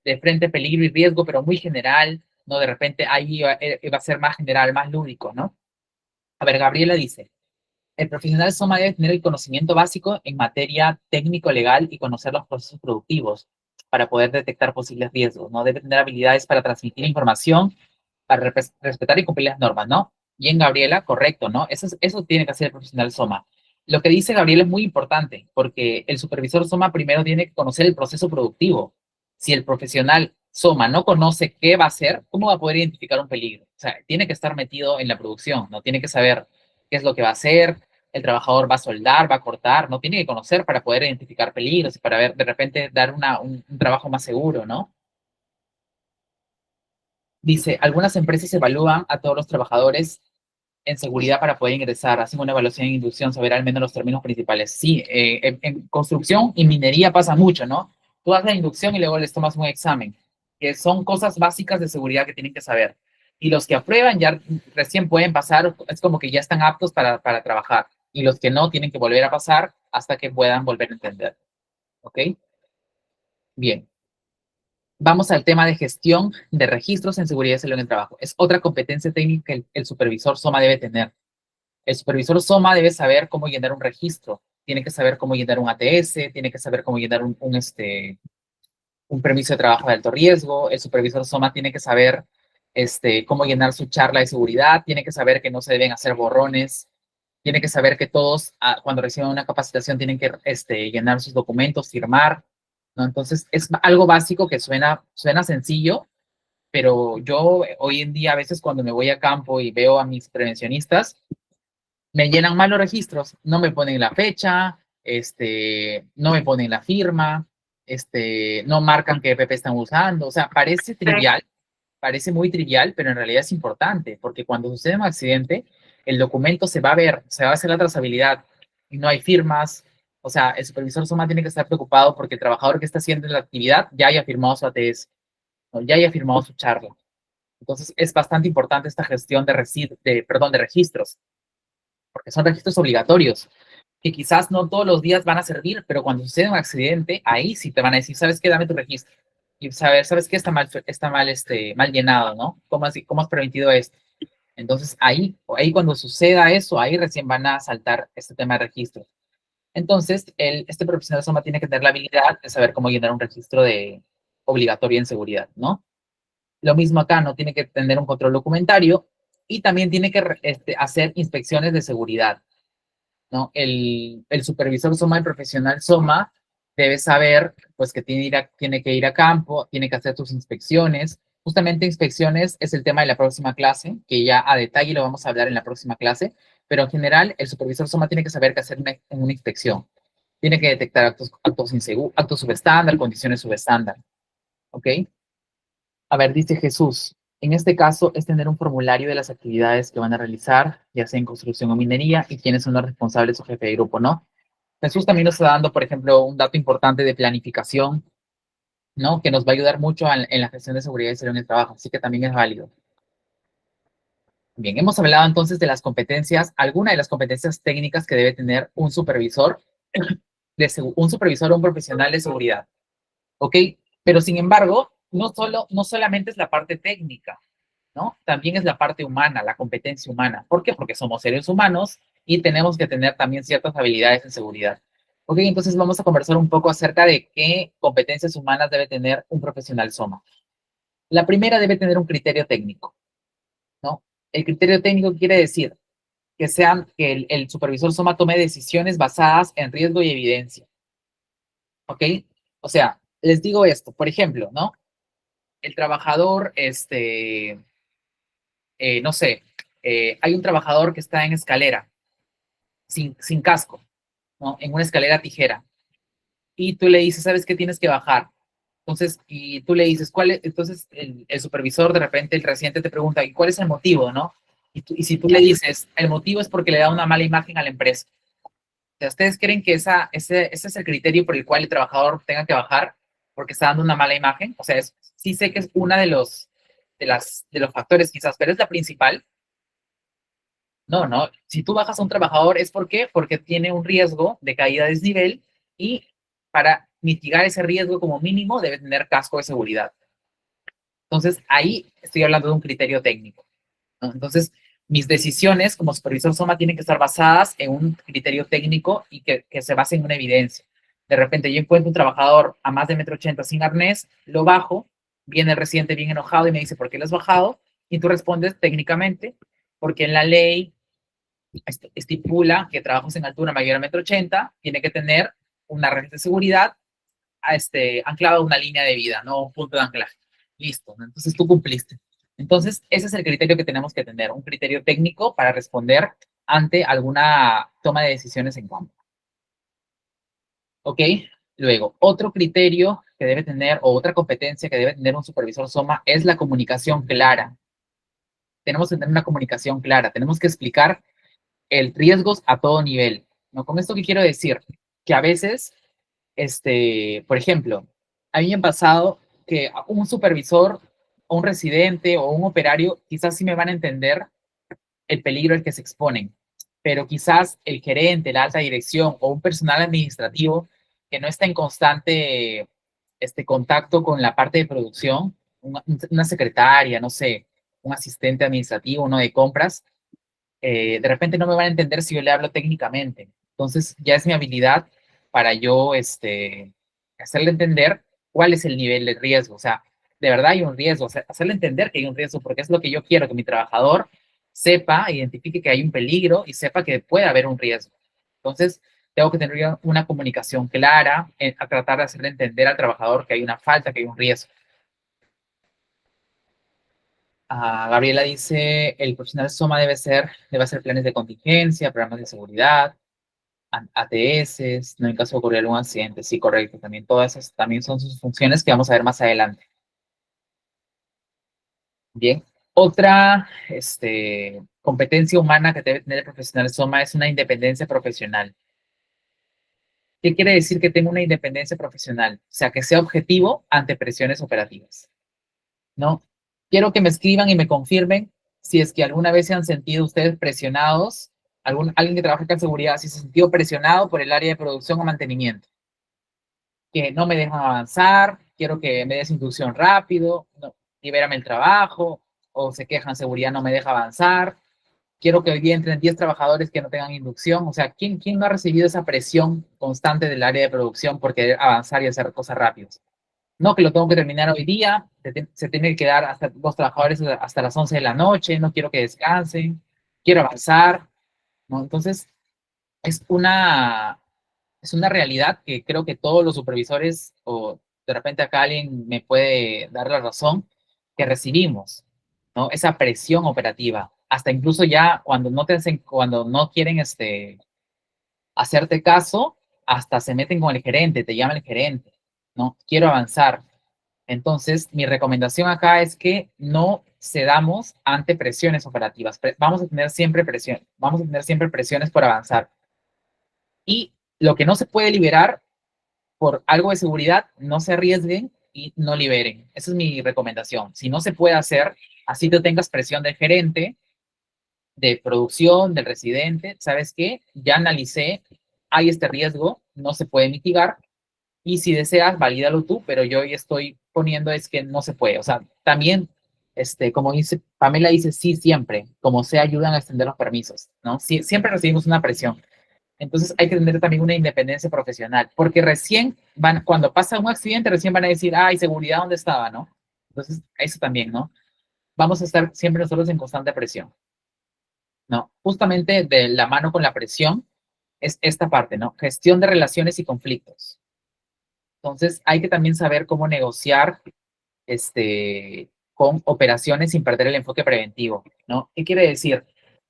de frente peligro y riesgo, pero muy general, ¿no? De repente ahí iba a ser más general, más lúdico, ¿no? A ver, Gabriela dice, el profesional SOMA debe tener el conocimiento básico en materia técnico-legal y conocer los procesos productivos para poder detectar posibles riesgos, ¿no? Debe tener habilidades para transmitir información, para respetar y cumplir las normas, ¿no? Bien, Gabriela, correcto, ¿no? Eso tiene que hacer el profesional SOMA. Lo que dice Gabriela es muy importante, porque el supervisor SOMA primero tiene que conocer el proceso productivo. Si el profesional SOMA no conoce qué va a hacer, ¿cómo va a poder identificar un peligro? O sea, tiene que estar metido en la producción, ¿no? Tiene que saber qué es lo que va a hacer, el trabajador va a soldar, va a cortar, no tiene que conocer para poder identificar peligros y para ver, de repente dar un trabajo más seguro, ¿no? Dice, algunas empresas evalúan a todos los trabajadores en seguridad para poder ingresar, hacen una evaluación en inducción, saber al menos los términos principales. Sí, en construcción y minería pasa mucho, ¿no? Tú haces la inducción y luego les tomas un examen, que son cosas básicas de seguridad que tienen que saber. Y los que aprueban ya recién pueden pasar, es como que ya están aptos para trabajar. Y los que no tienen que volver a pasar hasta que puedan volver a entender. ¿Ok? Bien. Vamos al tema de gestión de registros en seguridad y salud en el trabajo. Es otra competencia técnica que el supervisor SOMA debe tener. El supervisor SOMA debe saber cómo llenar un registro, tiene que saber cómo llenar un ATS, tiene que saber cómo llenar un permiso de trabajo de alto riesgo. El supervisor SOMA tiene que saber cómo llenar su charla de seguridad, tiene que saber que no se deben hacer borrones, tiene que saber que todos, cuando reciban una capacitación, tienen que llenar sus documentos, firmar, ¿no? Entonces, es algo básico que suena sencillo, pero yo hoy en día a veces cuando me voy a campo y veo a mis prevencionistas, me llenan mal los registros, no me ponen la fecha, no me ponen la firma, no marcan qué PP están usando, o sea, parece trivial, parece muy trivial, pero en realidad es importante, porque cuando sucede un accidente, el documento se va a ver, se va a hacer la trazabilidad, y no hay firmas, o sea, el supervisor SOMA tiene que estar preocupado porque el trabajador que está haciendo la actividad ya haya firmado su ATS, ¿no? Ya haya firmado su charla. Entonces, es bastante importante esta gestión de registros, porque son registros obligatorios, que quizás no todos los días van a servir, pero cuando sucede un accidente, ahí sí te van a decir, ¿sabes qué? Dame tu registro. Y saber, ¿sabes qué? Mal llenado, ¿no? ¿Cómo has permitido esto? Entonces, ahí cuando suceda eso, ahí recién van a saltar este tema de registro. Entonces, este profesional de Soma tiene que tener la habilidad de saber cómo llenar un registro obligatorio en seguridad, ¿no? Lo mismo acá, no tiene que tener un control documentario y también tiene que hacer inspecciones de seguridad, ¿no? El supervisor SOMA, el profesional SOMA, debe saber, pues, que tiene que ir a campo, tiene que hacer sus inspecciones. Justamente inspecciones es el tema de la próxima clase, que ya a detalle lo vamos a hablar en la próxima clase, pero en general el supervisor SOMA tiene que saber qué hacer en una inspección. Tiene que detectar actos subestándar, condiciones subestándar, ¿ok? A ver, dice Jesús, en este caso es tener un formulario de las actividades que van a realizar, ya sea en construcción o minería, y quiénes son los responsables o jefe de grupo, ¿no? Jesús también nos está dando, por ejemplo, un dato importante de planificación, ¿no? Que nos va a ayudar mucho en la gestión de seguridad y salud en el trabajo, así que también es válido. Bien, hemos hablado entonces de las competencias, algunas de las competencias técnicas que debe tener un supervisor, un supervisor o un profesional de seguridad, ¿ok? Pero sin embargo, no solamente es la parte técnica, ¿no? También es la parte humana, la competencia humana. ¿Por qué? Porque somos seres humanos y tenemos que tener también ciertas habilidades en seguridad. Ok, entonces vamos a conversar un poco acerca de qué competencias humanas debe tener un profesional SOMA. La primera debe tener un criterio técnico, ¿no? El criterio técnico quiere decir que el supervisor SOMA tome decisiones basadas en riesgo y evidencia, ¿ok? O sea, les digo esto, por ejemplo, ¿no? El trabajador, no sé, hay un trabajador que está en escalera, sin casco, ¿no? En una escalera tijera. Y tú le dices, ¿sabes qué? Tienes que bajar. Entonces, y tú le dices, ¿cuál es? Entonces, el supervisor, de repente, el residente te pregunta, ¿y cuál es el motivo, no? Y si tú le dices, el motivo es porque le da una mala imagen a la empresa. O sea, ¿ustedes creen que ese es el criterio por el cual el trabajador tenga que bajar porque está dando una mala imagen? O sea, sí sé que es una de los factores quizás, pero es la principal. No, no. Si tú bajas a un trabajador, ¿es por qué? Porque tiene un riesgo de caída de desnivel y para mitigar ese riesgo como mínimo debe tener casco de seguridad. Entonces, ahí estoy hablando de un criterio técnico, ¿no? Entonces, mis decisiones como supervisor SOMA tienen que estar basadas en un criterio técnico y que se base en una evidencia. De repente yo encuentro un trabajador a más de 1,80 m sin arnés, lo bajo, viene el residente bien enojado y me dice, ¿por qué lo has bajado? Y tú respondes técnicamente, porque en la ley estipula que trabajos en altura mayor a 1,80 m tiene que tener una red de seguridad anclado a una línea de vida, no un punto de anclaje. Listo, ¿no? Entonces tú cumpliste. Entonces, ese es el criterio que tenemos que tener, un criterio técnico para responder ante alguna toma de decisiones en campo. ¿Ok? Luego, otro criterio que debe tener, o otra competencia que debe tener un supervisor SOMA es la comunicación clara. Tenemos que tener una comunicación clara, tenemos que explicar el riesgos a todo nivel, ¿no? Con esto que quiero decir, que a veces por ejemplo, a mí me ha pasado que un supervisor, o un residente o un operario quizás sí me van a entender el peligro al que se exponen, pero quizás el gerente, la alta dirección o un personal administrativo que no está en constante contacto con la parte de producción, una secretaria, no sé, un asistente administrativo, uno de compras, de repente no me van a entender si yo le hablo técnicamente. Entonces ya es mi habilidad para yo hacerle entender cuál es el nivel de riesgo. O sea, de verdad hay un riesgo, o sea, hacerle entender que hay un riesgo, porque es lo que yo quiero, que mi trabajador sepa, identifique que hay un peligro y sepa que puede haber un riesgo. Entonces, tengo que tener una comunicación clara, a tratar de hacerle entender al trabajador que hay una falta, que hay un riesgo. Gabriela dice, el profesional SOMA debe hacer planes de contingencia, programas de seguridad, ATS, no en caso de ocurrir algún accidente. Sí, correcto. También todas esas también son sus funciones que vamos a ver más adelante. Bien. Otra competencia humana que debe tener el profesional SOMA es una independencia profesional. ¿Qué quiere decir que tenga una independencia profesional? O sea, que sea objetivo ante presiones operativas, ¿no? Quiero que me escriban y me confirmen si es que alguna vez se han sentido ustedes presionados, alguien que trabaja en seguridad, si se sintió presionado por el área de producción o mantenimiento, que no me dejan avanzar, quiero que me des inducción rápido, no, libérame el trabajo, o se quejan seguridad no me deja avanzar, quiero que hoy día entren 10 trabajadores que no tengan inducción, o sea, ¿quién no ha recibido esa presión constante del área de producción por querer avanzar y hacer cosas rápidas? No, que lo tengo que terminar hoy día, se tiene que quedar hasta los trabajadores hasta las 11 de la noche, no quiero que descansen, quiero avanzar, ¿no? Entonces, es una, es una realidad que creo que todos los supervisores, o de repente acá alguien me puede dar la razón, que recibimos, ¿no? Esa presión operativa, hasta incluso ya cuando no quieren hacerte caso, hasta se meten con el gerente, te llama el gerente, ¿no? Quiero avanzar. Entonces, mi recomendación acá es que no cedamos ante presiones operativas. Vamos a tener siempre presión, vamos a tener siempre presiones por avanzar. Y lo que no se puede liberar por algo de seguridad, no se arriesguen y no liberen. Esa es mi recomendación. Si no se puede hacer, así tú tengas presión del gerente, de producción, del residente, ¿sabes qué? Ya analicé, hay este riesgo, no se puede mitigar, y si deseas, valídalo tú, pero yo hoy estoy poniendo es que no se puede. O sea, también, como dice, Pamela dice, sí, siempre, como se ayudan a extender los permisos, ¿no? Sí, siempre recibimos una presión. Entonces hay que tener también una independencia profesional, porque recién van, cuando pasa un accidente, recién van a decir, ay, seguridad, ¿dónde estaba, no? Entonces, eso también, ¿no? Vamos a estar siempre nosotros en constante presión, ¿no? Justamente de la mano con la presión es esta parte, ¿no? Gestión de relaciones y conflictos. Entonces, hay que también saber cómo negociar con operaciones sin perder el enfoque preventivo, ¿no? ¿Qué quiere decir?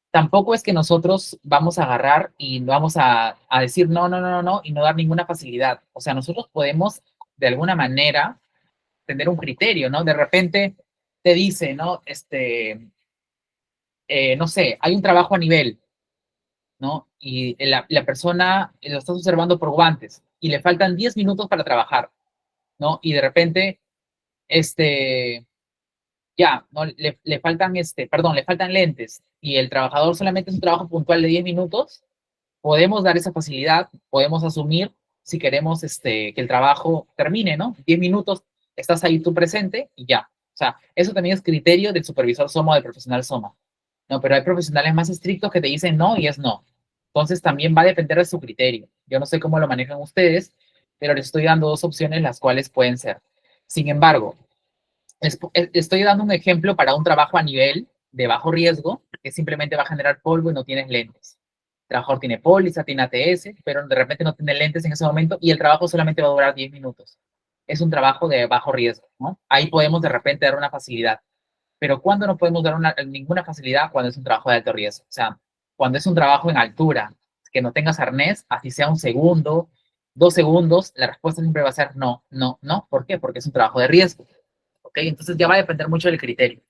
Tampoco es que nosotros vamos a agarrar y vamos a decir no, no, no, no, no, y no dar ninguna facilidad. O sea, nosotros podemos, de alguna manera, tener un criterio, ¿no? De repente te dice, ¿no? No sé, hay un trabajo a nivel, ¿no? Y la persona lo está observando por guantes y le faltan 10 minutos para trabajar, ¿no? Y de repente, ya, no, le faltan, perdón, le faltan lentes y el trabajador solamente es un trabajo puntual de 10 minutos, podemos dar esa facilidad, podemos asumir si queremos que el trabajo termine, ¿no? 10 minutos, estás ahí tú presente y ya. O sea, eso también es criterio del supervisor SOMA o del profesional SOMA, ¿no? Pero hay profesionales más estrictos que te dicen no y es no. Entonces también va a depender de su criterio. Yo no sé cómo lo manejan ustedes, pero les estoy dando dos opciones las cuales pueden ser. Sin embargo, estoy dando un ejemplo para un trabajo a nivel de bajo riesgo, que simplemente va a generar polvo y no tienes lentes. El trabajador tiene póliza, tiene ATS, pero de repente no tiene lentes en ese momento y el trabajo solamente va a durar 10 minutos. Es un trabajo de bajo riesgo, ¿no? Ahí podemos de repente dar una facilidad. Pero cuando no podemos dar ninguna facilidad cuando es un trabajo de alto riesgo. O sea, cuando es un trabajo en altura, que no tengas arnés, así sea un segundo, 2 segundos, la respuesta siempre va a ser no, no, no. ¿Por qué? Porque es un trabajo de riesgo. ¿Ok? Entonces ya va a depender mucho del criterio.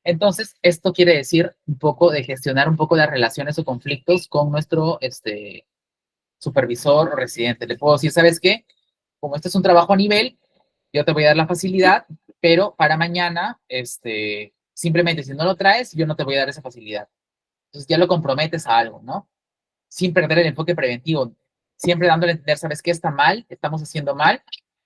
Entonces, esto quiere decir un poco de gestionar un poco las relaciones o conflictos con nuestro supervisor o residente. Le puedo decir, ¿sabes qué? Como este es un trabajo a nivel, yo te voy a dar la facilidad, pero para mañana, simplemente si no lo traes, yo no te voy a dar esa facilidad. Entonces ya lo comprometes a algo, ¿no? Sin perder el enfoque preventivo, siempre dándole a entender, ¿sabes qué? Está mal, estamos haciendo mal,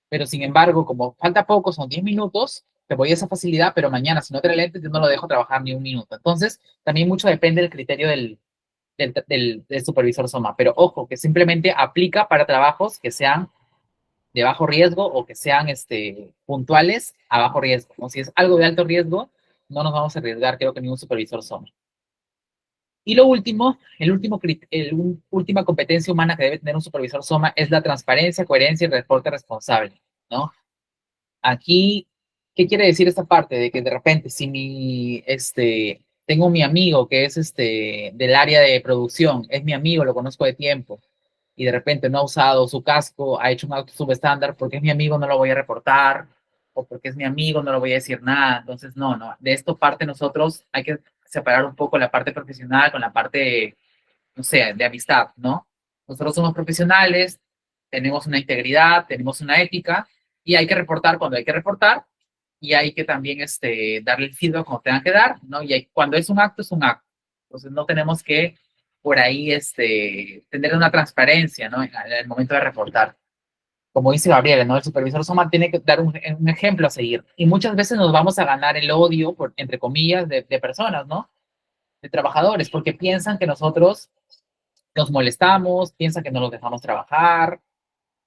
pero sin embargo, como falta poco, son 10 minutos, te voy a esa facilidad, pero mañana, si no te lentes, yo no lo dejo trabajar ni un minuto. Entonces, también mucho depende del criterio del supervisor SOMA, pero ojo, que simplemente aplica para trabajos que sean de bajo riesgo o que sean puntuales a bajo riesgo. ¿No? Si es algo de alto riesgo, no nos vamos a arriesgar, creo que ningún supervisor SOMA. Y lo último, última competencia humana que debe tener un supervisor SOMA es la transparencia, coherencia y reporte responsable, ¿no? Aquí, ¿qué quiere decir esta parte? De que de repente, si tengo mi amigo que es del área de producción, es mi amigo, lo conozco de tiempo, y de repente no ha usado su casco, ha hecho un auto subestándar, porque es mi amigo, no lo voy a reportar, o porque es mi amigo, no lo voy a decir nada. Entonces, no, no, de esto parte nosotros hay que separar un poco la parte profesional con la parte, no sé, de amistad, ¿no? Nosotros somos profesionales, tenemos una integridad, tenemos una ética, y hay que reportar cuando hay que reportar, y hay que también darle el feedback cuando tengan que dar, ¿no? Y cuando es un acto, es un acto. Entonces no tenemos que por ahí tener una transparencia, ¿no? En el momento de reportar. Como dice Gabriela, ¿no? El supervisor SOMA tiene que dar un ejemplo a seguir. Y muchas veces nos vamos a ganar el odio, entre comillas, de personas, ¿no? De trabajadores, porque piensan que nosotros nos molestamos, piensan que no los dejamos trabajar,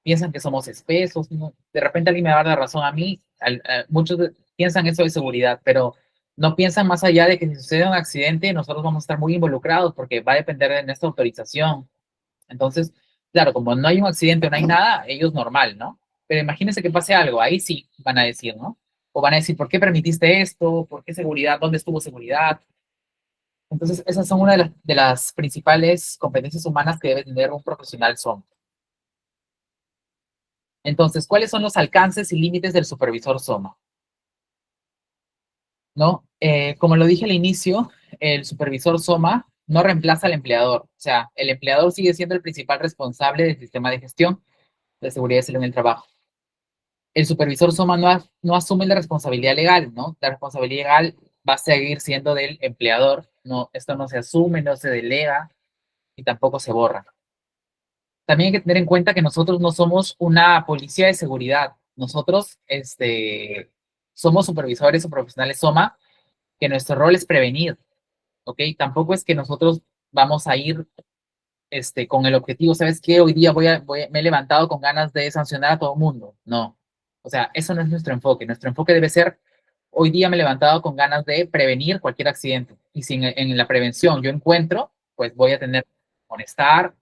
piensan que somos espesos, ¿no? De repente alguien me va a dar la razón a mí, muchos piensan eso de seguridad, pero no piensan más allá de que si sucede un accidente, nosotros vamos a estar muy involucrados porque va a depender de nuestra autorización. Entonces, claro, como no hay un accidente, no hay nada, ellos normal, ¿no? Pero imagínense que pase algo, ahí sí van a decir, ¿no? O van a decir, ¿por qué permitiste esto? ¿Por qué seguridad? ¿Dónde estuvo seguridad? Entonces, esas son una de las principales competencias humanas que debe tener un profesional SOM. Entonces, ¿cuáles son los alcances y límites del supervisor SOMA? ¿No? Como lo dije al inicio, el supervisor SOMA no reemplaza al empleador. O sea, el empleador sigue siendo el principal responsable del sistema de gestión de seguridad y salud en el trabajo. el supervisor SOMA no asume la responsabilidad legal, ¿no? La responsabilidad legal va a seguir siendo del empleador, no, esto no se asume, no se delega y tampoco se borra. También hay que tener en cuenta que nosotros no somos una policía de seguridad, nosotros somos supervisores o profesionales SOMA, que nuestro rol es prevenir, ¿ok? Tampoco es que nosotros vamos a ir con el objetivo, ¿sabes qué? Hoy día me he levantado con ganas de sancionar a todo el mundo. No. O sea, eso no es nuestro enfoque. Nuestro enfoque debe ser, hoy día me he levantado con ganas de prevenir cualquier accidente. Y si en la prevención yo encuentro, pues voy a tener que amonestar,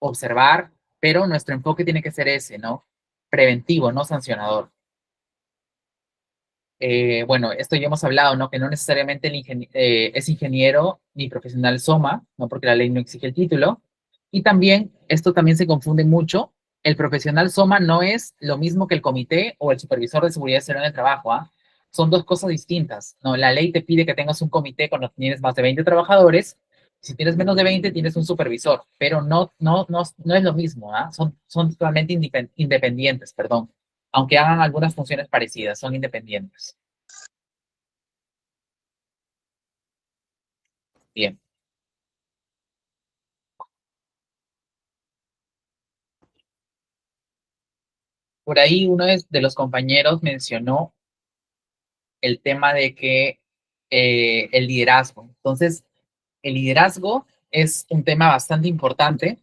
observar, pero nuestro enfoque tiene que ser ese, ¿no? Preventivo, no sancionador. Bueno, esto ya hemos hablado, ¿no? Que no necesariamente es ingeniero ni profesional SOMA, ¿no? Porque la ley no exige el título. Y también, esto también se confunde mucho, el profesional SOMA no es lo mismo que el comité o el supervisor de seguridad y salud en el trabajo, ¿ah? Son dos cosas distintas, ¿no? La ley te pide que tengas un comité cuando tienes más de 20 trabajadores. Si tienes menos de 20, tienes un supervisor, pero no es lo mismo, ¿ah? Son totalmente independientes, perdón, aunque hagan algunas funciones parecidas, son independientes. Bien. Por ahí uno de los compañeros mencionó el tema de que el liderazgo. Entonces, el liderazgo es un tema bastante importante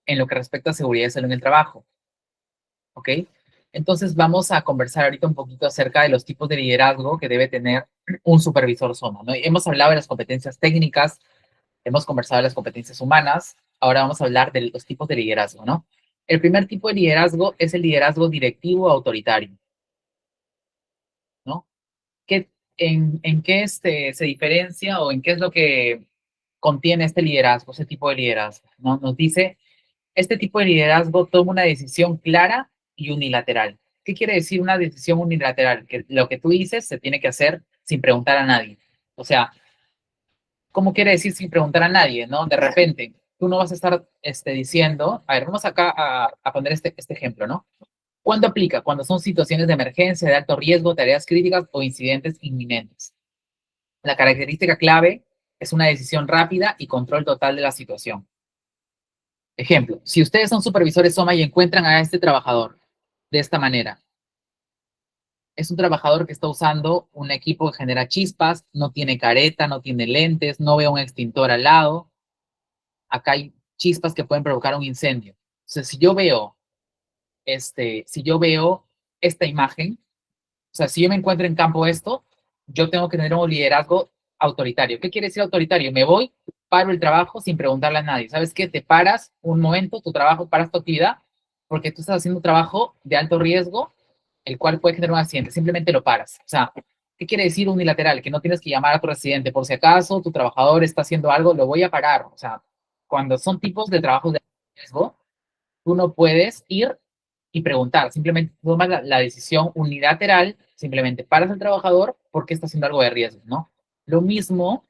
en lo que respecta a seguridad y salud en el trabajo, ¿ok? Entonces, vamos a conversar ahorita un poquito acerca de los tipos de liderazgo que debe tener un supervisor SOMA, ¿no? Hemos hablado de las competencias técnicas, hemos conversado de las competencias humanas, ahora vamos a hablar de los tipos de liderazgo, ¿no? El primer tipo de liderazgo es el liderazgo directivo autoritario, ¿no? En qué se diferencia o en qué es lo que contiene este liderazgo, ese tipo de liderazgo, ¿no? Nos dice, este tipo de liderazgo toma una decisión clara y unilateral. ¿Qué quiere decir una decisión unilateral? Que lo que tú dices se tiene que hacer sin preguntar a nadie. O sea, ¿cómo quiere decir sin preguntar a nadie, no? De repente, tú no vas a estar diciendo, a ver, vamos acá a poner este ejemplo, ¿no? ¿Cuándo aplica? Cuando son situaciones de emergencia, de alto riesgo, tareas críticas o incidentes inminentes. La característica clave es una decisión rápida y control total de la situación. Ejemplo, si ustedes son supervisores SOMA y encuentran a este trabajador de esta manera, es un trabajador que está usando un equipo que genera chispas, no tiene careta, no tiene lentes, no ve un extintor al lado, acá hay chispas que pueden provocar un incendio. Entonces, si yo veo esta imagen, o sea, si yo me encuentro en campo esto, yo tengo que tener un liderazgo autoritario. ¿Qué quiere decir autoritario? Me voy, paro el trabajo sin preguntarle a nadie. ¿Sabes qué? Te paras un momento, tu trabajo, paras tu actividad, porque tú estás haciendo un trabajo de alto riesgo, el cual puede generar un accidente. Simplemente lo paras. O sea, ¿qué quiere decir unilateral? Que no tienes que llamar a tu residente por si acaso tu trabajador está haciendo algo, lo voy a parar. O sea, cuando son tipos de trabajos de riesgo, tú no puedes ir y preguntar, simplemente tomas la decisión unilateral, simplemente paras al trabajador porque está haciendo algo de riesgo, ¿no? Lo mismo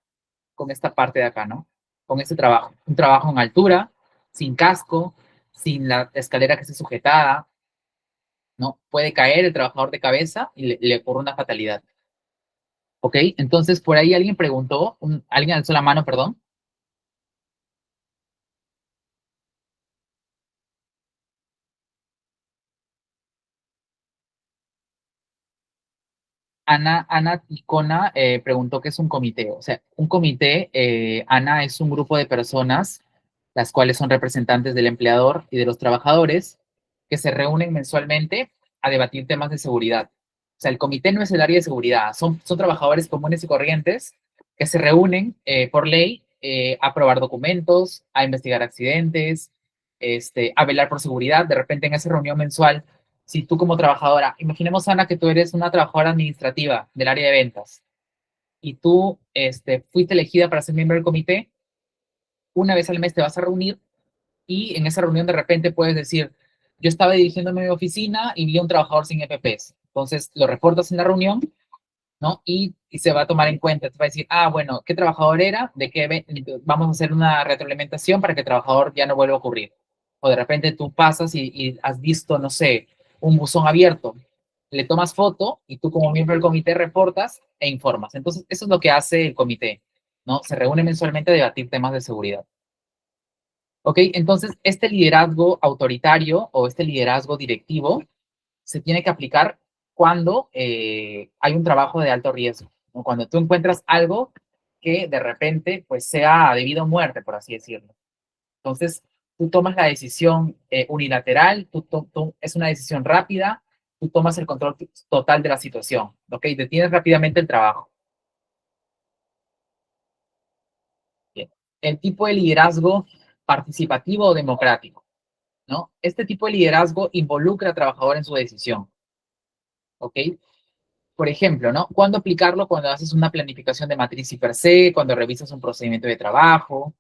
con esta parte de acá, ¿no? Con este trabajo, un trabajo en altura, sin casco, sin la escalera que esté sujetada, ¿no? Puede caer el trabajador de cabeza y le ocurre una fatalidad, ¿ok? Entonces, por ahí alguien preguntó, alguien alzó la mano, perdón. Ana Ticona preguntó qué es un comité. O sea, un comité, Ana, es un grupo de personas, las cuales son representantes del empleador y de los trabajadores, que se reúnen mensualmente a debatir temas de seguridad. O sea, el comité no es el área de seguridad, son trabajadores comunes y corrientes que se reúnen por ley a aprobar documentos, a investigar accidentes, a velar por seguridad. De repente en esa reunión mensual si tú como trabajadora, imaginemos, Ana, que tú eres una trabajadora administrativa del área de ventas y tú fuiste elegida para ser miembro del comité, una vez al mes te vas a reunir y en esa reunión de repente puedes decir, yo estaba dirigiéndome a mi oficina y vi a un trabajador sin EPPs. Entonces lo reportas en la reunión, ¿no? Y se va a tomar en cuenta, te va a decir, ah, bueno, ¿qué trabajador era? ¿De qué? Vamos a hacer una retroalimentación para que el trabajador ya no vuelva a ocurrir. O de repente tú pasas y has visto, no sé, un buzón abierto le tomas foto y tú como miembro del comité reportas e informas. Entonces, eso es lo que hace el comité, ¿no? Se reúne mensualmente a debatir temas de seguridad. ¿Ok? Entonces, este liderazgo autoritario o este liderazgo directivo se tiene que aplicar cuando hay un trabajo de alto riesgo, ¿no? Cuando tú encuentras algo que de repente pues sea debido a muerte, por así decirlo. Entonces, tú tomas la decisión unilateral, es una decisión rápida, tú tomas el control total de la situación, ¿ok? Detienes rápidamente el trabajo. Bien. El tipo de liderazgo participativo o democrático, ¿no? Este tipo de liderazgo involucra al trabajador en su decisión, ¿ok? Por ejemplo, ¿no? ¿Cuándo aplicarlo? Cuando haces una planificación de matriz y per se, cuando revisas un procedimiento de trabajo,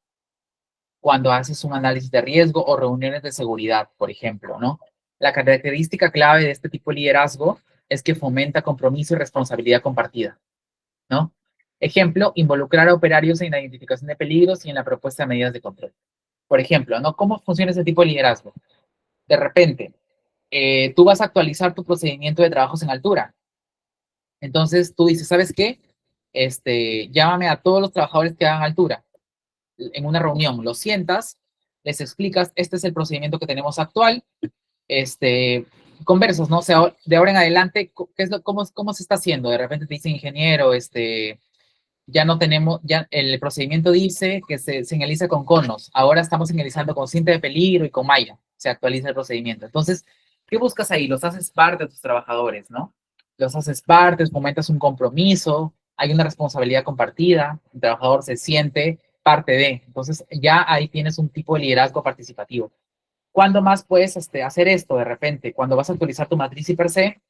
cuando haces un análisis de riesgo o reuniones de seguridad, por ejemplo, ¿no? La característica clave de este tipo de liderazgo es que fomenta compromiso y responsabilidad compartida, ¿no? Ejemplo, involucrar a operarios en la identificación de peligros y en la propuesta de medidas de control. Por ejemplo, ¿no? ¿Cómo funciona ese tipo de liderazgo? De repente, tú vas a actualizar tu procedimiento de trabajos en altura. Entonces tú dices, ¿sabes qué? Llámame a todos los trabajadores que hagan altura en una reunión, los sientas, les explicas, este es el procedimiento que tenemos actual, este, conversas, ¿no? O sea, de ahora en adelante, ¿qué es cómo se está haciendo? De repente te dice ingeniero, ya no tenemos, ya el procedimiento dice que se señaliza con conos, ahora estamos señalizando con cinta de peligro y con malla, se actualiza el procedimiento. Entonces, ¿qué buscas ahí? Los haces parte de tus trabajadores, ¿no? Los haces parte, fomentas un compromiso, hay una responsabilidad compartida, el trabajador se siente parte de, entonces ya ahí tienes un tipo de liderazgo participativo. ¿Cuándo más puedes hacer esto de repente? Cuando vas a actualizar tu matriz y per se,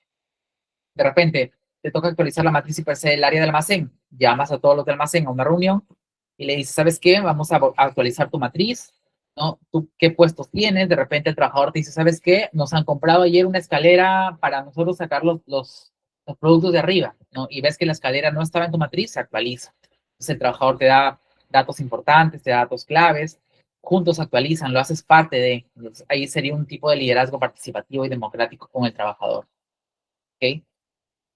de repente te toca actualizar la matriz y per se del área del almacén, llamas a todos los del almacén a una reunión y le dices, ¿sabes qué? Vamos a actualizar tu matriz, ¿no? ¿Tú qué puestos tienes? De repente el trabajador te dice, ¿sabes qué? Nos han comprado ayer una escalera para nosotros sacar los productos de arriba, ¿no? Y ves que la escalera no estaba en tu matriz, se actualiza. Entonces el trabajador te da datos importantes, te da datos claves, juntos actualizan, lo haces parte de. Entonces, ahí sería un tipo de liderazgo participativo y democrático con el trabajador, ¿ok?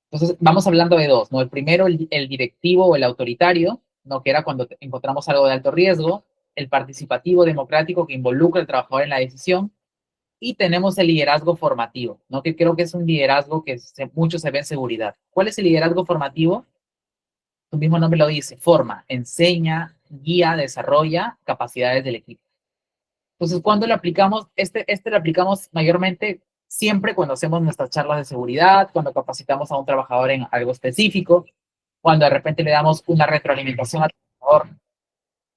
Entonces, vamos hablando de dos, ¿no? El primero, el directivo o el autoritario, ¿no? Que era cuando encontramos algo de alto riesgo, el participativo democrático que involucra al trabajador en la decisión, y tenemos el liderazgo formativo, ¿no? Que creo que es un liderazgo que mucho se ve en seguridad. ¿Cuál es el liderazgo formativo? Su mismo nombre lo dice, forma, enseña, guía, desarrolla capacidades del equipo. Entonces, cuando lo aplicamos, lo aplicamos mayormente siempre cuando hacemos nuestras charlas de seguridad, cuando capacitamos a un trabajador en algo específico, cuando de repente le damos una retroalimentación al trabajador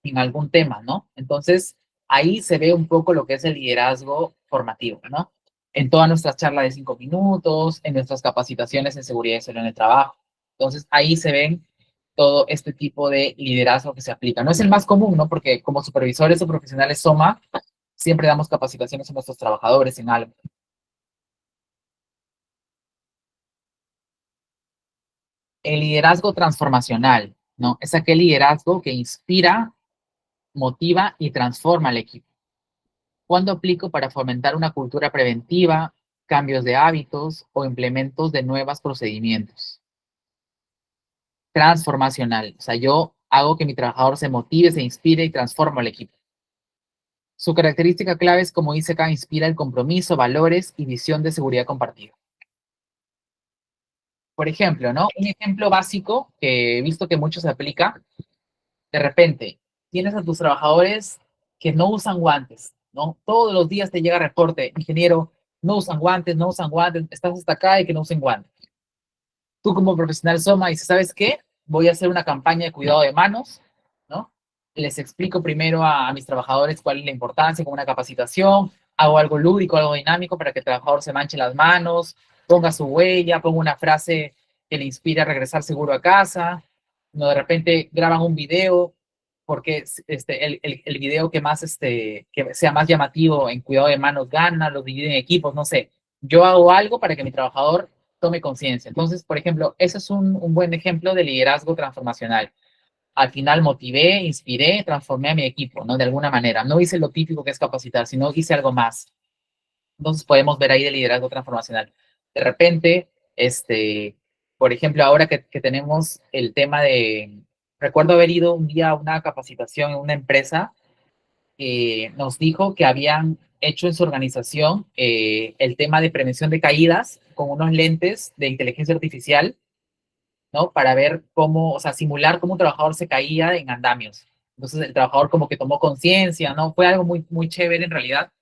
en algún tema, ¿no? Entonces, ahí se ve un poco lo que es el liderazgo formativo, ¿no? En todas nuestras charlas de 5 minutos, en nuestras capacitaciones en seguridad y salud en el trabajo. Entonces, ahí se ven todo este tipo de liderazgo que se aplica. No es el más común, ¿no? Porque como supervisores o profesionales SOMA, siempre damos capacitaciones a nuestros trabajadores en algo. El liderazgo transformacional, ¿no? Es aquel liderazgo que inspira, motiva y transforma al equipo. ¿Cuándo aplico para fomentar una cultura preventiva, cambios de hábitos o implementos de nuevos procedimientos? Transformacional, o sea, yo hago que mi trabajador se motive, se inspire y transformo al equipo. Su característica clave es, como dice acá, inspira el compromiso, valores y visión de seguridad compartida. Por ejemplo, ¿no? Un ejemplo básico que he visto que mucho se aplica, de repente, tienes a tus trabajadores que no usan guantes, ¿no? Todos los días te llega reporte, ingeniero, no usan guantes, no usan guantes, estás hasta acá y que no usen guantes. Tú como profesional SOMA dices, ¿sabes qué? Voy a hacer una campaña de cuidado de manos, ¿no? Les explico primero a mis trabajadores cuál es la importancia con una capacitación, hago algo lúdico, algo dinámico para que el trabajador se manche las manos, ponga su huella, ponga una frase que le inspire a regresar seguro a casa, no de repente graban un video, porque el video que más, que sea más llamativo en cuidado de manos gana, los dividen en equipos, no sé. Yo hago algo para que mi trabajador tome conciencia. Entonces, por ejemplo, ese es un buen ejemplo de liderazgo transformacional. Al final motivé, inspiré, transformé a mi equipo, ¿no? De alguna manera. No hice lo típico que es capacitar, sino hice algo más. Entonces podemos ver ahí de liderazgo transformacional. De repente, Este, por ejemplo, ahora que tenemos el tema de, recuerdo haber ido un día a una capacitación en una empresa, nos dijo que habían hecho en su organización el tema de prevención de caídas con unos lentes de inteligencia artificial, ¿no? Para ver cómo, o sea, simular cómo un trabajador se caía en andamios. Entonces el trabajador como que tomó conciencia, ¿no? Fue algo muy, muy chévere en realidad,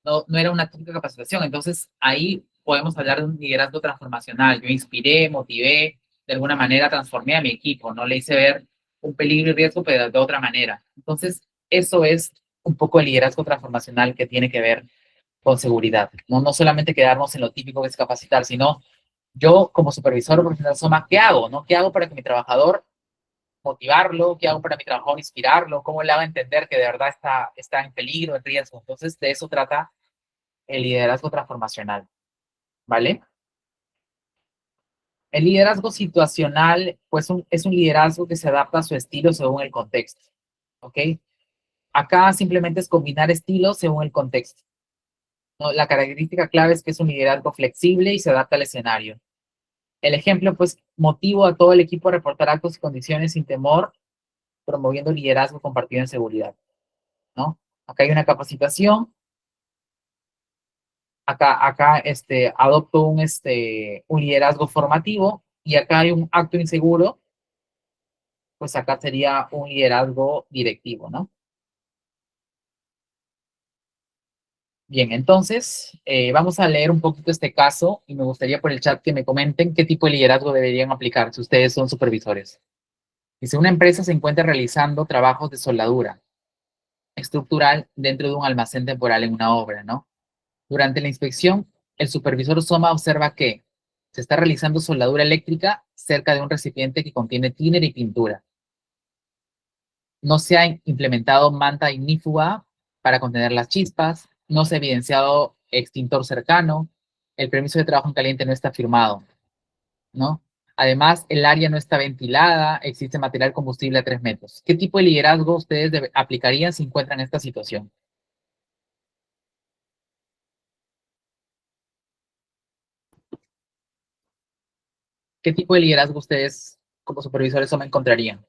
no era una típica capacitación. Entonces ahí podemos hablar de un liderazgo transformacional. Yo inspiré, motivé, de alguna manera transformé a mi equipo, no le hice ver un peligro y riesgo, pero de otra manera. Entonces, eso es un poco el liderazgo transformacional que tiene que ver con seguridad. No, no solamente quedarnos en lo típico que es capacitar, sino yo como supervisor o profesional SOMA, ¿qué hago? ¿No? ¿Qué hago para que mi trabajador motivarlo? ¿Qué hago para mi trabajador inspirarlo? ¿Cómo le hago entender que de verdad está en peligro, en riesgo? Entonces, de eso trata el liderazgo transformacional, ¿vale? El liderazgo situacional, pues es un liderazgo que se adapta a su estilo según el contexto, ¿ok? Acá simplemente es combinar estilos según el contexto, ¿no? La característica clave es que es un liderazgo flexible y se adapta al escenario. El ejemplo, pues, motivo a todo el equipo a reportar actos y condiciones sin temor, promoviendo liderazgo compartido en seguridad, ¿no? Acá hay una capacitación, adopto un liderazgo formativo y acá hay un acto inseguro, pues acá sería un liderazgo directivo, ¿no? Bien, entonces vamos a leer un poquito este caso y me gustaría por el chat que me comenten qué tipo de liderazgo deberían aplicar si ustedes son supervisores. Dice, una empresa se encuentra realizando trabajos de soldadura estructural dentro de un almacén temporal en una obra, ¿no? Durante la inspección, el supervisor SOMA observa que se está realizando soldadura eléctrica cerca de un recipiente que contiene thinner y pintura. No se ha implementado manta ignífuga para contener las chispas, no se ha evidenciado extintor cercano, el permiso de trabajo en caliente no está firmado, ¿no? Además, el área no está ventilada, existe material combustible a 3 metros. ¿Qué tipo de liderazgo ustedes aplicarían si encuentran esta situación? ¿Qué tipo de liderazgo ustedes como supervisores o me encontrarían?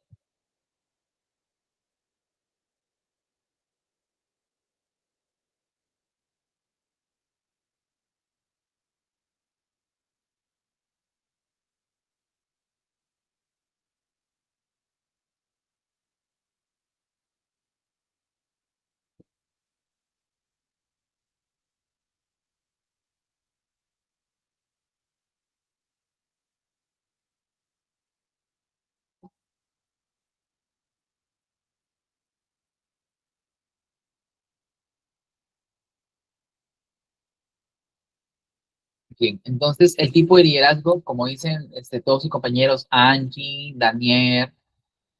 Bien, entonces el tipo de liderazgo, como dicen todos sus compañeros, Angie, Daniel,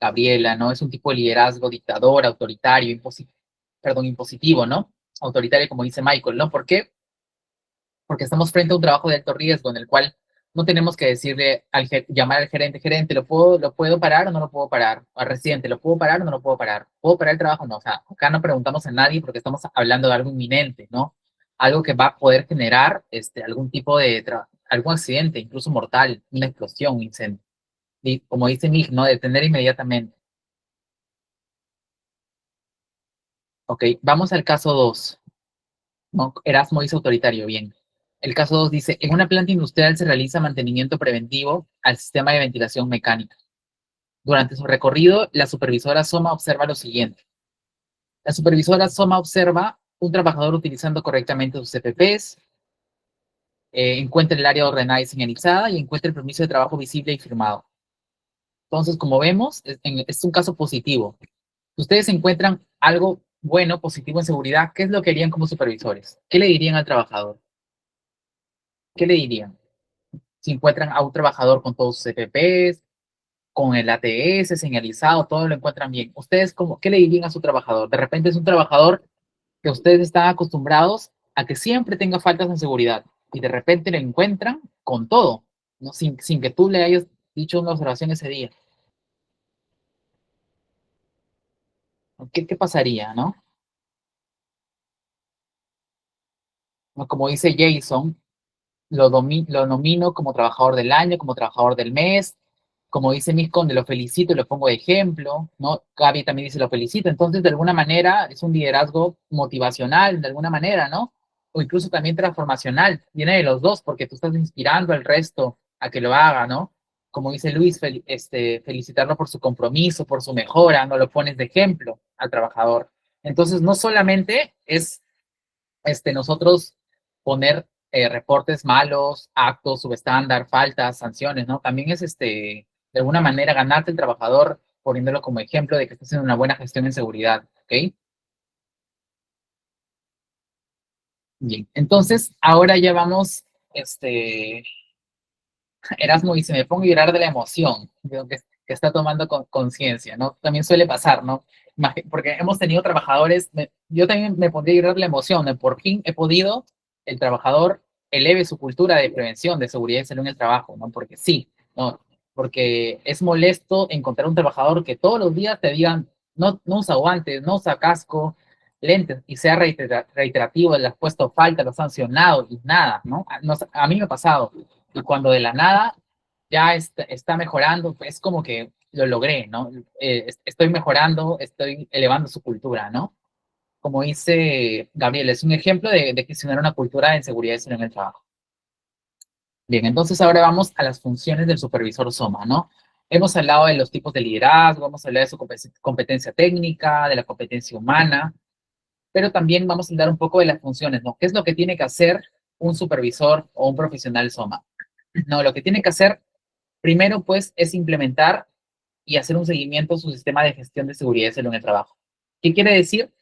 Gabriela, ¿no? Es un tipo de liderazgo dictador, autoritario, impositivo, ¿no? Autoritario, como dice Michael, ¿no? ¿Por qué? Porque estamos frente a un trabajo de alto riesgo en el cual no tenemos que decirle llamar al gerente, gerente, lo puedo parar o no lo puedo parar? Al residente, ¿lo puedo parar o no lo puedo parar? ¿Puedo parar el trabajo? No, o sea, acá no preguntamos a nadie porque estamos hablando de algo inminente, ¿no? Algo que va a poder generar algún tipo de, algún accidente, incluso mortal, una explosión, un incendio. Y como dice Mick, ¿no? Detener inmediatamente. Ok, vamos al caso 2. ¿No? Erasmo dice autoritario, bien. El caso 2 dice, en una planta industrial se realiza mantenimiento preventivo al sistema de ventilación mecánica. Durante su recorrido, la supervisora Soma observa lo siguiente. La supervisora Soma observa un trabajador utilizando correctamente sus CPPs, encuentra el área ordenada y señalizada y encuentra el permiso de trabajo visible y firmado. Entonces, como vemos, es un caso positivo. Ustedes encuentran algo bueno, positivo en seguridad, ¿qué es lo que harían como supervisores? ¿Qué le dirían al trabajador? ¿Qué le dirían? Si encuentran a un trabajador con todos sus CPPs, con el ATS señalizado, todo lo encuentran bien. ¿Ustedes qué le dirían a su trabajador? De repente es un trabajador que ustedes están acostumbrados a que siempre tenga faltas de seguridad y de repente lo encuentran con todo, ¿no? Sin que tú le hayas dicho una observación ese día. ¿Qué pasaría, no? Como dice Jason, lo nomino como trabajador del año, como trabajador del mes, como dice Miss Conde, lo felicito y lo pongo de ejemplo, ¿no? Gaby también dice lo felicito, entonces de alguna manera es un liderazgo motivacional, de alguna manera, ¿no? O incluso también transformacional, viene de los dos, porque tú estás inspirando al resto a que lo haga, ¿no? Como dice Luis, felicitarlo por su compromiso, por su mejora, no lo pones de ejemplo al trabajador. Entonces, no solamente es nosotros poner reportes malos, actos, subestándar, faltas, sanciones, ¿no? También es de alguna manera ganarte el trabajador poniéndolo como ejemplo de que estás haciendo una buena gestión en seguridad, ¿ok? Bien, entonces ahora ya vamos, Erasmo dice, me pongo a llorar de la emoción, de que está tomando conciencia, ¿no? También suele pasar, ¿no? Porque hemos tenido trabajadores, yo también me pondría a llorar de la emoción, ¿no? Por fin he podido, el trabajador eleve su cultura de prevención, de seguridad y salud en el trabajo, ¿no? Porque sí, ¿no? Porque es molesto encontrar un trabajador que todos los días te digan, no usa guantes, no usa casco, lentes, y sea reiterativo, le has puesto falta, lo has sancionado y nada, ¿no? A mí me ha pasado y cuando de la nada ya está mejorando, pues es como que lo logré, ¿no? Estoy mejorando, estoy elevando su cultura, ¿no? Como dice Gabriel, es un ejemplo de gestionar una cultura de seguridad y salud en el trabajo. Bien, entonces ahora vamos a las funciones del supervisor SOMA, ¿no? Hemos hablado de los tipos de liderazgo, hemos hablado de su competencia técnica, de la competencia humana, pero también vamos a hablar un poco de las funciones, ¿no? ¿Qué es lo que tiene que hacer un supervisor o un profesional SOMA? No, lo que tiene que hacer primero, pues, es implementar y hacer un seguimiento a su sistema de gestión de seguridad y salud en el trabajo. ¿Qué quiere decir?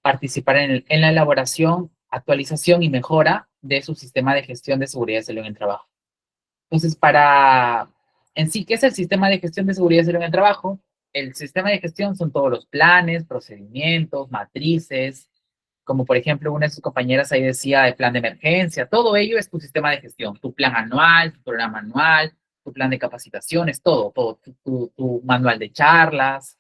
Participar en la elaboración, actualización y mejora de su sistema de gestión de seguridad y salud en el trabajo. Entonces, en sí, ¿qué es el sistema de gestión de seguridad y salud en el trabajo? El sistema de gestión son todos los planes, procedimientos, matrices, como por ejemplo una de sus compañeras ahí decía de plan de emergencia, todo ello es tu sistema de gestión, tu plan anual, tu programa anual, tu plan de capacitaciones, todo, tu manual de charlas,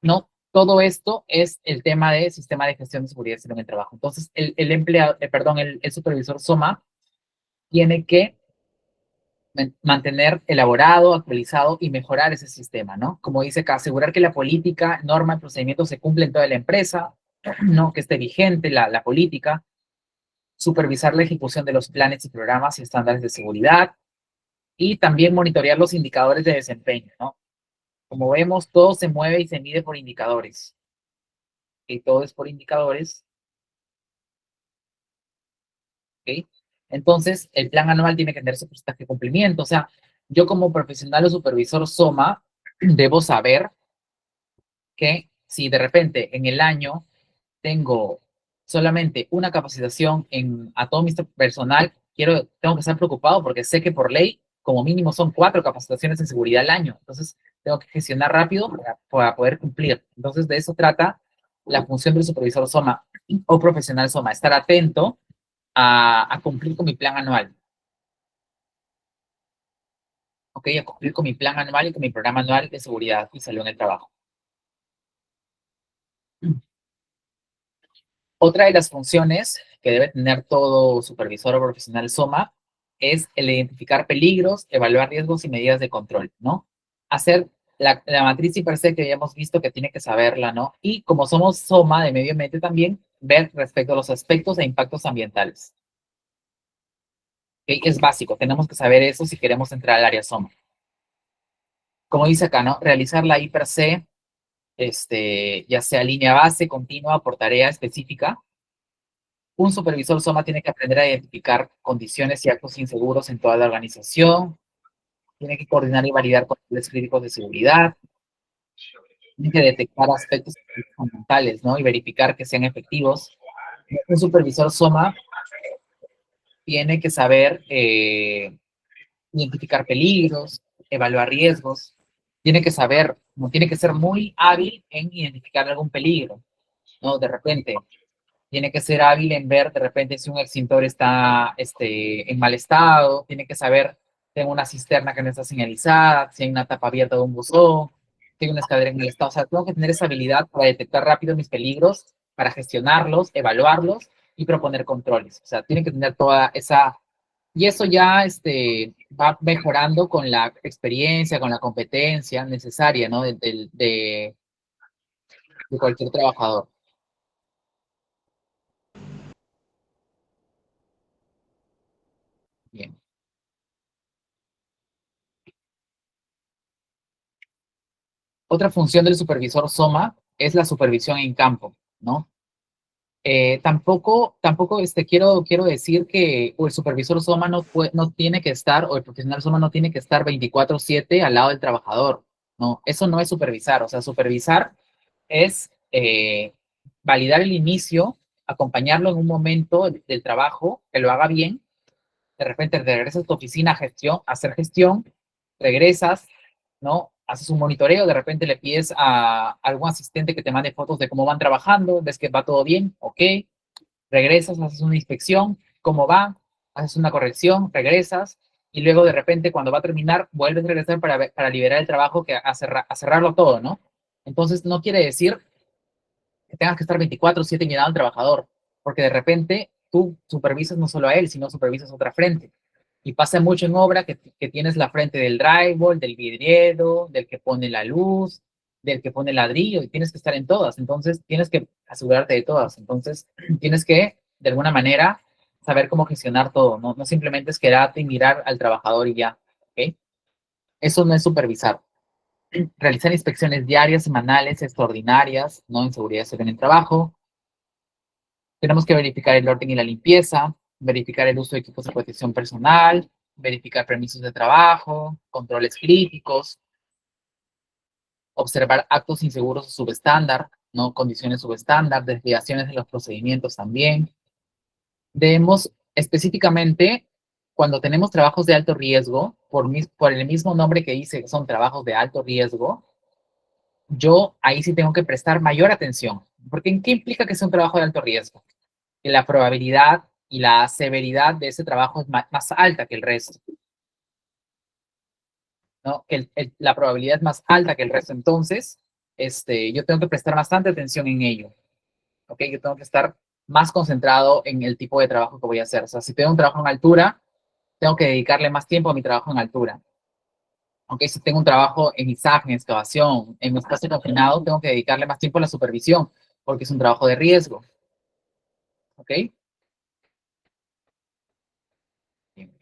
¿no? Todo esto es el tema de sistema de gestión de seguridad y salud en el trabajo. Entonces, el empleado, perdón, el supervisor SOMA tiene que mantener elaborado, actualizado y mejorar ese sistema, ¿no? Como dice acá, asegurar que la política, norma y procedimiento se cumplen en toda la empresa, ¿no? Que esté vigente la política, supervisar la ejecución de los planes y programas y estándares de seguridad y también monitorear los indicadores de desempeño, ¿no? Como vemos, todo se mueve y se mide por indicadores. ¿Ok? Todo es por indicadores. ¿Ok? Entonces, el plan anual tiene que tener su porcentaje de cumplimiento. O sea, yo como profesional o supervisor SOMA debo saber que si de repente en el año tengo solamente una capacitación a todo mi personal, tengo que estar preocupado porque sé que por ley, como mínimo, son 4 capacitaciones en seguridad al año. Entonces, tengo que gestionar rápido para poder cumplir. Entonces, de eso trata la función del supervisor SOMA o profesional SOMA, estar atento a cumplir con mi plan anual. ¿Ok? A cumplir con mi plan anual y con mi programa anual de seguridad y salud en el trabajo. Otra de las funciones que debe tener todo supervisor o profesional SOMA es el identificar peligros, evaluar riesgos y medidas de control, ¿no? Hacer la matriz y per se que ya hemos visto que tiene que saberla, ¿no? Y como somos SOMA de medio ambiente también, ver respecto a los aspectos e impactos ambientales. ¿Okay? Es básico, tenemos que saber eso si queremos entrar al área SOMA. Como dice acá, ¿no? Realizar la I per se, ya sea línea base, continua, por tarea específica. Un supervisor SOMA tiene que aprender a identificar condiciones y actos inseguros en toda la organización, tiene que coordinar y validar controles críticos de seguridad, tiene que detectar aspectos fundamentales, ¿no? Y verificar que sean efectivos. Un supervisor SOMA tiene que saber identificar peligros, evaluar riesgos, tiene que saber, no tiene que ser muy hábil en identificar algún peligro, ¿no? De repente, tiene que ser hábil en ver de repente si un extintor está en mal estado, tiene que saber si hay una cisterna que no está señalizada, si hay una tapa abierta de un buzón, si hay una escalera en mal estado. O sea, tengo que tener esa habilidad para detectar rápido mis peligros, para gestionarlos, evaluarlos y proponer controles. O sea, tiene que tener toda esa Y eso ya va mejorando con la experiencia, con la competencia necesaria, ¿no? De cualquier trabajador. Bien. Otra función del supervisor SOMA es la supervisión en campo, ¿no? Tampoco quiero decir que o el supervisor SOMA no tiene que estar, o el profesional SOMA no tiene que estar 24/7 al lado del trabajador, ¿no? Eso no es supervisar, o sea, supervisar es validar el inicio, acompañarlo en un momento del trabajo, que lo haga bien, de repente te regresas a tu oficina a hacer gestión, regresas, ¿no? Haces un monitoreo, de repente le pides a algún asistente que te mande fotos de cómo van trabajando, ves que va todo bien, ok, regresas, haces una inspección, cómo va, haces una corrección, regresas, y luego de repente cuando va a terminar, vuelves a regresar para liberar el trabajo, a cerrarlo todo, ¿no? Entonces no quiere decir que tengas que estar 24/7 mirando al trabajador, porque de repente tú supervisas no solo a él, sino supervisas otra frente. Y pasa mucho en obra que tienes la frente del drywall, del vidriero, del que pone la luz, del que pone el ladrillo, y tienes que estar en todas. Entonces, tienes que asegurarte de todas. Entonces, tienes que, de alguna manera, saber cómo gestionar todo. No simplemente es quedarte y mirar al trabajador y ya. ¿Ok? Eso no es supervisar. Realizar inspecciones diarias, semanales, extraordinarias, ¿no? En seguridad y en el trabajo. Tenemos que verificar el orden y la limpieza, verificar el uso de equipos de protección personal, verificar permisos de trabajo, controles críticos, observar actos inseguros o subestándar, ¿no? Condiciones subestándar, desviaciones de los procedimientos también. Debemos específicamente, cuando tenemos trabajos de alto riesgo, por el mismo nombre que dice que son trabajos de alto riesgo, yo ahí sí tengo que prestar mayor atención. Porque ¿qué implica que sea un trabajo de alto riesgo? Que la probabilidad y la severidad de ese trabajo es más alta que el resto, ¿no? Que la probabilidad es más alta que el resto. Entonces, yo tengo que prestar bastante atención en ello, ¿ok? Yo tengo que estar más concentrado en el tipo de trabajo que voy a hacer. O sea, si tengo un trabajo en altura, tengo que dedicarle más tiempo a mi trabajo en altura. Aunque si tengo un trabajo en izaje, en excavación, en un espacio confinado, tengo que dedicarle más tiempo a la supervisión, porque es un trabajo de riesgo, ¿ok? Bien.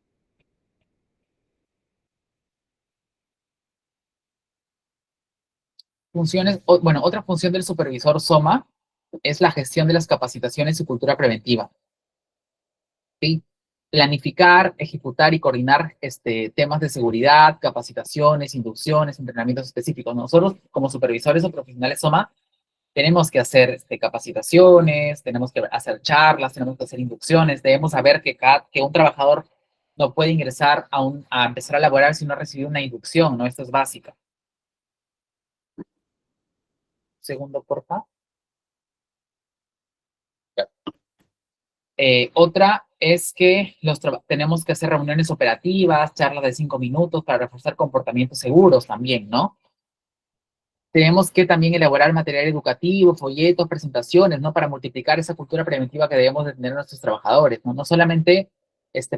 Bueno, otra función del supervisor SOMA es la gestión de las capacitaciones y cultura preventiva. ¿Sí? Planificar, ejecutar y coordinar temas de seguridad, capacitaciones, inducciones, entrenamientos específicos. Nosotros, como supervisores o profesionales SOMA, tenemos que hacer capacitaciones, tenemos que hacer charlas, tenemos que hacer inducciones, debemos saber que un trabajador no puede ingresar a empezar a laborar si no ha recibido una inducción, ¿no? Esto es básica. Segundo, por favor. Otra es que tenemos que hacer reuniones operativas, charlas de 5 minutos para reforzar comportamientos seguros también, ¿no? Tenemos que también elaborar material educativo, folletos, presentaciones, ¿no? Para multiplicar esa cultura preventiva que debemos de tener nuestros trabajadores, ¿no? No solamente,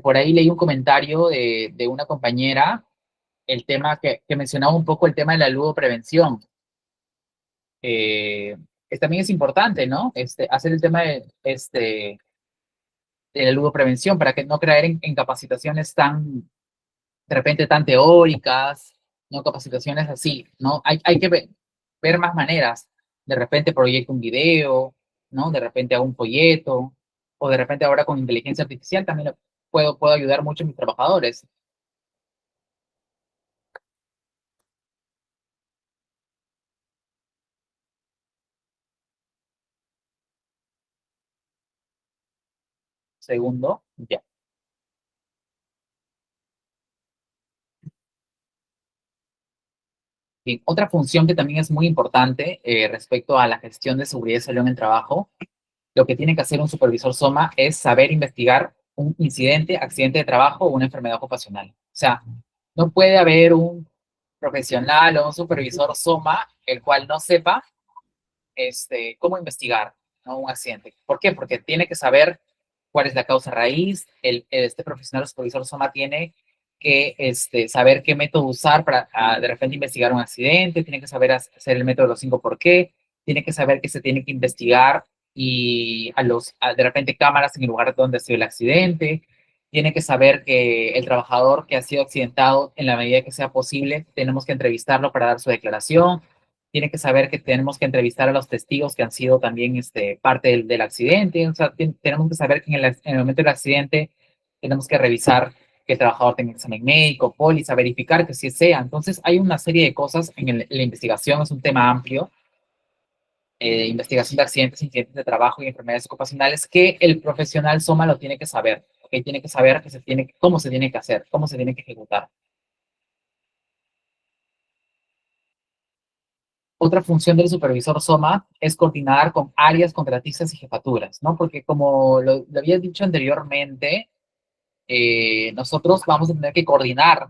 por ahí leí un comentario de una compañera, el tema que mencionaba un poco el tema de la ludoprevención. Que también es importante, ¿no? Hacer el tema de la ludoprevención para que no caer en capacitaciones de repente tan teóricas, no capacitaciones así, ¿no? Hay que ver más maneras. De repente proyecto un video, ¿no? De repente hago un folleto, o de repente ahora con inteligencia artificial también puedo ayudar mucho a mis trabajadores. Segundo, ya. Bien, otra función que también es muy importante respecto a la gestión de seguridad y salud en el trabajo, lo que tiene que hacer un supervisor SOMA es saber investigar un incidente, accidente de trabajo o una enfermedad ocupacional. O sea, no puede haber un profesional o un supervisor SOMA el cual no sepa cómo investigar, ¿no? Un accidente. ¿Por qué? Porque tiene que saber cuál es la causa raíz. Este profesional o supervisor SOMA tiene que saber qué método usar para de repente investigar un accidente, tiene que saber hacer el método de los 5 por qué, tiene que saber que se tiene que investigar y de repente cámaras en el lugar donde ha sido el accidente, tiene que saber que el trabajador que ha sido accidentado, en la medida que sea posible, tenemos que entrevistarlo para dar su declaración, tiene que saber que tenemos que entrevistar a los testigos que han sido también parte del accidente, o sea, tenemos que saber que en el momento del accidente tenemos que revisar que el trabajador tenga examen médico, póliza, verificar que sí sea. Entonces, hay una serie de cosas en la investigación, es un tema amplio, investigación de accidentes, incidentes de trabajo y enfermedades ocupacionales, que el profesional SOMA lo tiene que saber, ¿okay? Tiene que saber cómo se tiene que hacer, cómo se tiene que ejecutar. Otra función del supervisor SOMA es coordinar con áreas, contratistas y jefaturas, ¿no? Porque como lo había dicho anteriormente, nosotros vamos a tener que coordinar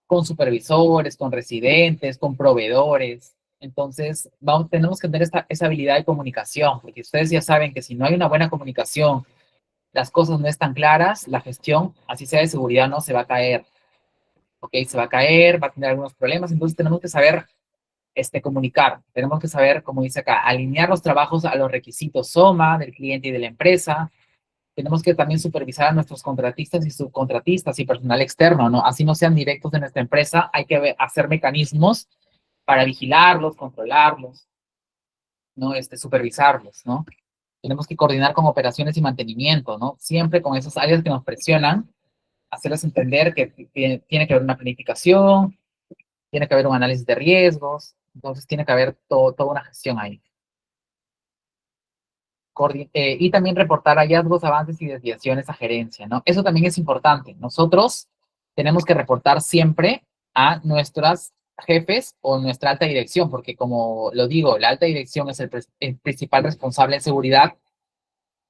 con supervisores, con residentes, con proveedores. Entonces, tenemos que tener esa habilidad de comunicación, porque ustedes ya saben que si no hay una buena comunicación, las cosas no están claras, la gestión, así sea de seguridad, no se va a caer. ¿Ok? Se va a caer, va a tener algunos problemas, entonces tenemos que saber comunicar. Tenemos que saber, como dice acá, alinear los trabajos a los requisitos SOMA del cliente y de la empresa. Tenemos que también supervisar a nuestros contratistas y subcontratistas y personal externo, ¿no? Así no sean directos de nuestra empresa, hay que hacer mecanismos para vigilarlos, controlarlos, ¿no? Supervisarlos, ¿no? Tenemos que coordinar con operaciones y mantenimiento, ¿no? Siempre con esas áreas que nos presionan, hacerles entender que tiene que haber una planificación, tiene que haber un análisis de riesgos, entonces tiene que haber toda una gestión ahí. Y también reportar hallazgos, avances y desviaciones a gerencia, ¿no? Eso también es importante. Nosotros tenemos que reportar siempre a nuestras jefes o nuestra alta dirección, porque como lo digo, la alta dirección es el principal responsable en seguridad.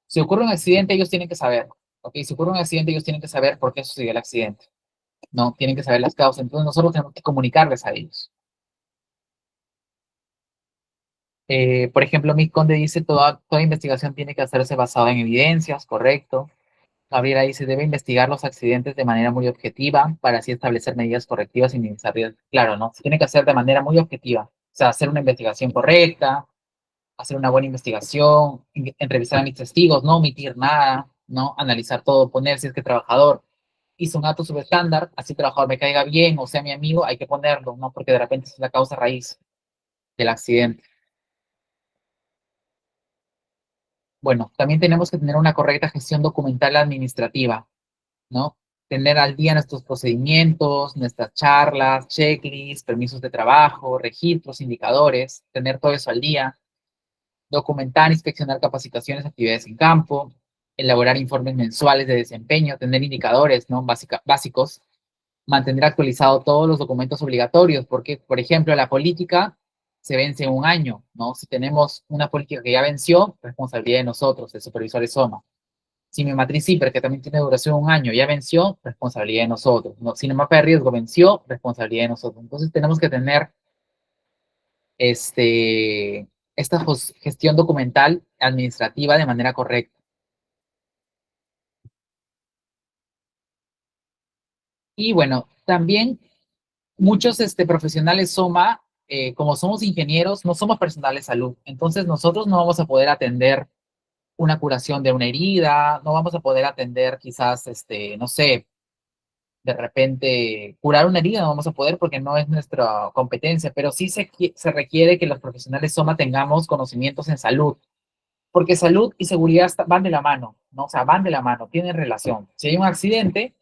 Si ocurre un accidente, ellos tienen que saber, ¿ok? Si ocurre un accidente, ellos tienen que saber por qué sucedió el accidente, ¿no? Tienen que saber las causas. Entonces nosotros tenemos que comunicarles a ellos. Por ejemplo, mi conde dice, toda investigación tiene que hacerse basada en evidencias, correcto. Gabriela dice, debe investigar los accidentes de manera muy objetiva para así establecer medidas correctivas y minimizar riesgos. Claro, ¿no? Se tiene que hacer de manera muy objetiva. O sea, hacer una investigación correcta, hacer una buena investigación, entrevistar a mis testigos, no omitir nada, ¿no? Analizar todo, poner si es que el trabajador hizo un acto subestándar, así el trabajador me caiga bien o sea mi amigo, hay que ponerlo, ¿no? Porque de repente esa es la causa raíz del accidente. Bueno, también tenemos que tener una correcta gestión documental administrativa, ¿no? Tener al día nuestros procedimientos, nuestras charlas, checklists, permisos de trabajo, registros, indicadores, tener todo eso al día, documentar, inspeccionar capacitaciones, actividades en campo, elaborar informes mensuales de desempeño, tener indicadores, ¿no? Básicos, mantener actualizado todos los documentos obligatorios, porque, por ejemplo, la política se vence en un año, ¿no? Si tenemos una política que ya venció, responsabilidad de nosotros, el supervisor es SOMA. Si mi matriz CIPRE, que también tiene duración un año, ya venció, responsabilidad de nosotros. ¿No? Si el mapa de riesgo venció, responsabilidad de nosotros. Entonces tenemos que tener esta gestión documental administrativa de manera correcta. Y bueno, también muchos profesionales SOMA, como somos ingenieros, no somos personal de salud. Entonces nosotros no vamos a poder atender una curación de una herida, no vamos a poder atender quizás, no sé, de repente curar una herida no vamos a poder porque no es nuestra competencia, pero sí se requiere que los profesionales SOMA tengamos conocimientos en salud, porque salud y seguridad van de la mano, ¿no? O sea, van de la mano, tienen relación. Si hay un accidente,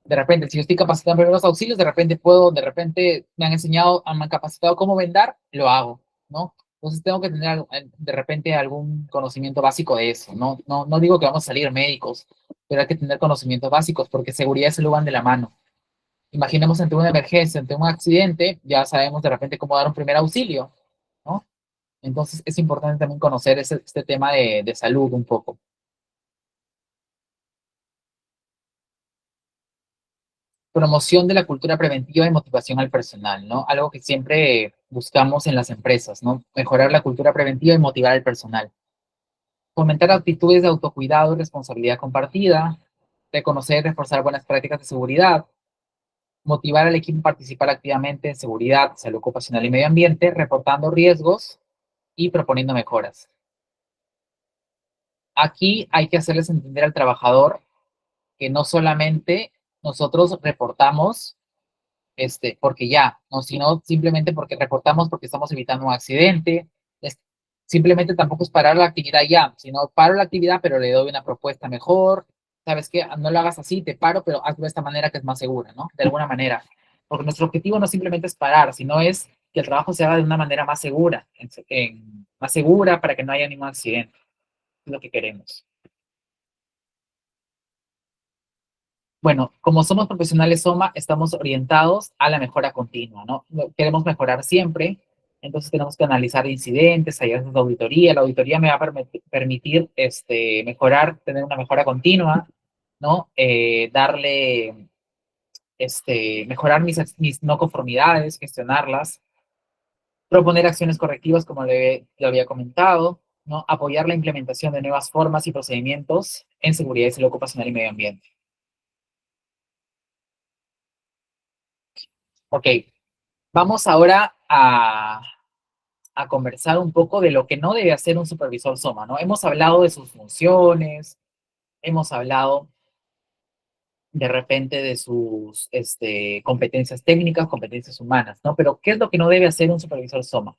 de repente, si yo estoy capacitado en primeros auxilios, de repente me han enseñado, me han capacitado cómo vendar, lo hago, ¿no? Entonces tengo que tener de repente algún conocimiento básico de eso, ¿no? No digo que vamos a salir médicos, pero hay que tener conocimientos básicos porque seguridad y salud van de la mano. Imaginemos ante una emergencia, ante un accidente, ya sabemos de repente cómo dar un primer auxilio, ¿no? Entonces es importante también conocer este tema de salud un poco. Promoción de la cultura preventiva y motivación al personal, ¿no? Algo que siempre buscamos en las empresas, ¿no? Mejorar la cultura preventiva y motivar al personal. Fomentar actitudes de autocuidado y responsabilidad compartida, reconocer y reforzar buenas prácticas de seguridad, motivar al equipo a participar activamente en seguridad, salud ocupacional y medio ambiente, reportando riesgos y proponiendo mejoras. Aquí hay que hacerles entender al trabajador que no solamente nosotros reportamos porque ya, no, sino simplemente porque reportamos porque estamos evitando un accidente. Es, simplemente tampoco es parar la actividad ya, sino paro la actividad, pero le doy una propuesta mejor. ¿Sabes qué? No lo hagas así, te paro, pero hazlo de esta manera que es más segura, ¿no? De alguna manera. Porque nuestro objetivo no simplemente es parar, sino es que el trabajo se haga de una manera más segura, más segura para que no haya ningún accidente. Es lo que queremos. Bueno, como somos profesionales SOMA, estamos orientados a la mejora continua, ¿no? Queremos mejorar siempre, entonces tenemos que analizar incidentes, hallazgos de auditoría. La auditoría me va a permitir mejorar, tener una mejora continua, ¿no? Mejorar mis no conformidades, gestionarlas, proponer acciones correctivas, como le había comentado, ¿no? Apoyar la implementación de nuevas formas y procedimientos en seguridad y salud ocupacional y medio ambiente. Ok, vamos ahora a conversar un poco de lo que no debe hacer un supervisor SOMA, ¿no? Hemos hablado de sus funciones, hemos hablado de repente de sus competencias técnicas, competencias humanas, ¿no? Pero ¿qué es lo que no debe hacer un supervisor SOMA?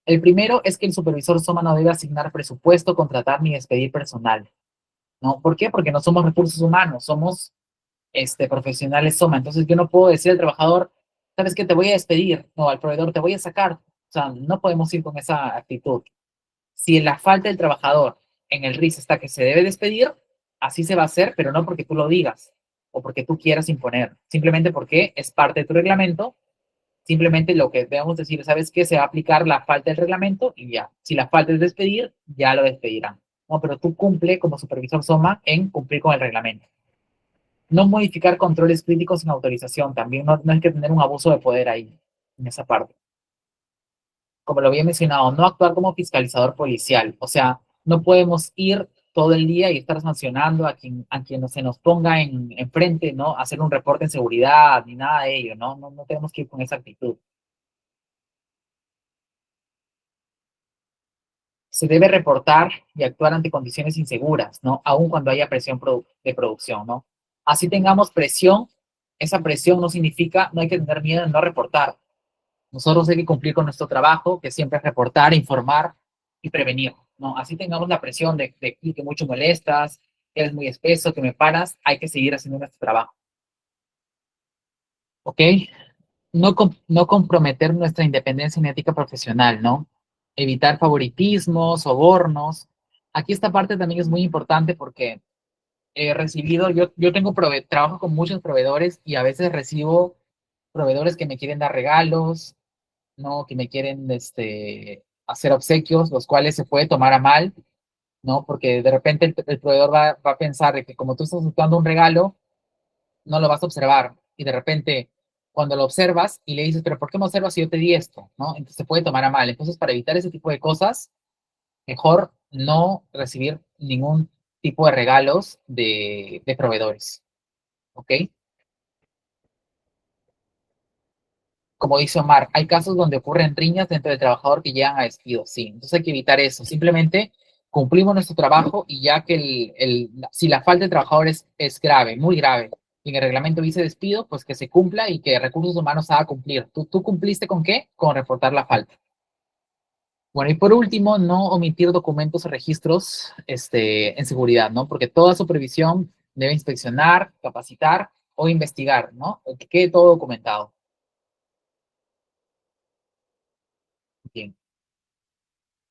El primero es que el supervisor SOMA no debe asignar presupuesto, contratar ni despedir personal, ¿no? ¿Por qué? Porque no somos recursos humanos, somos profesionales SOMA. Entonces yo no puedo decir al trabajador, ¿sabes qué? Te voy a despedir, no, al proveedor te voy a sacar. O sea, no podemos ir con esa actitud. Si en la falta del trabajador en el RIS está que se debe despedir, así se va a hacer, pero no porque tú lo digas o porque tú quieras imponer, simplemente porque es parte de tu reglamento. Simplemente lo que debemos decir, ¿sabes qué? Se va a aplicar la falta del reglamento y ya. Si la falta es despedir, ya lo despedirán. No, pero tú cumple como supervisor SOMA en cumplir con el reglamento. No modificar controles críticos sin autorización. También no hay que tener un abuso de poder ahí, en esa parte. Como lo había mencionado, no actuar como fiscalizador policial. O sea, no podemos ir todo el día y estar sancionando a quien se nos ponga enfrente, ¿no? Hacer un reporte en seguridad, ni nada de ello, ¿no? No tenemos que ir con esa actitud. Se debe reportar y actuar ante condiciones inseguras, ¿no? Aun cuando haya presión de producción, ¿no? Así tengamos presión, esa presión no significa, no hay que tener miedo de no reportar. Nosotros hay que cumplir con nuestro trabajo, que siempre es reportar, informar y prevenir, ¿no? Así tengamos la presión de que mucho molestas, que eres muy espeso, que me paras, hay que seguir haciendo nuestro trabajo, ¿ok? No comprometer nuestra independencia en ética profesional, ¿no? Evitar favoritismos, sobornos. Aquí esta parte también es muy importante porque he recibido, yo trabajo con muchos proveedores y a veces recibo proveedores que me quieren dar regalos, ¿no? Que me quieren hacer obsequios, los cuales se puede tomar a mal, ¿no? Porque de repente el proveedor va a pensar de que como tú estás buscando un regalo, no lo vas a observar. Y de repente, cuando lo observas y le dices, pero ¿por qué me observas si yo te di esto? ¿No? Entonces se puede tomar a mal. Entonces, para evitar ese tipo de cosas, mejor no recibir ningún tipo de regalos de proveedores, ¿ok? Como dice Omar, hay casos donde ocurren riñas dentro del trabajador que llegan a despidos, sí. Entonces hay que evitar eso. Simplemente cumplimos nuestro trabajo y ya que si la falta de trabajador es grave, muy grave, y en el reglamento dice despido, pues que se cumpla y que Recursos Humanos haga cumplir. ¿Tú cumpliste con qué? Con reportar la falta. Bueno, y por último, no omitir documentos o registros en seguridad, ¿no? Porque toda supervisión debe inspeccionar, capacitar o investigar, ¿no? Que quede todo documentado. Bien.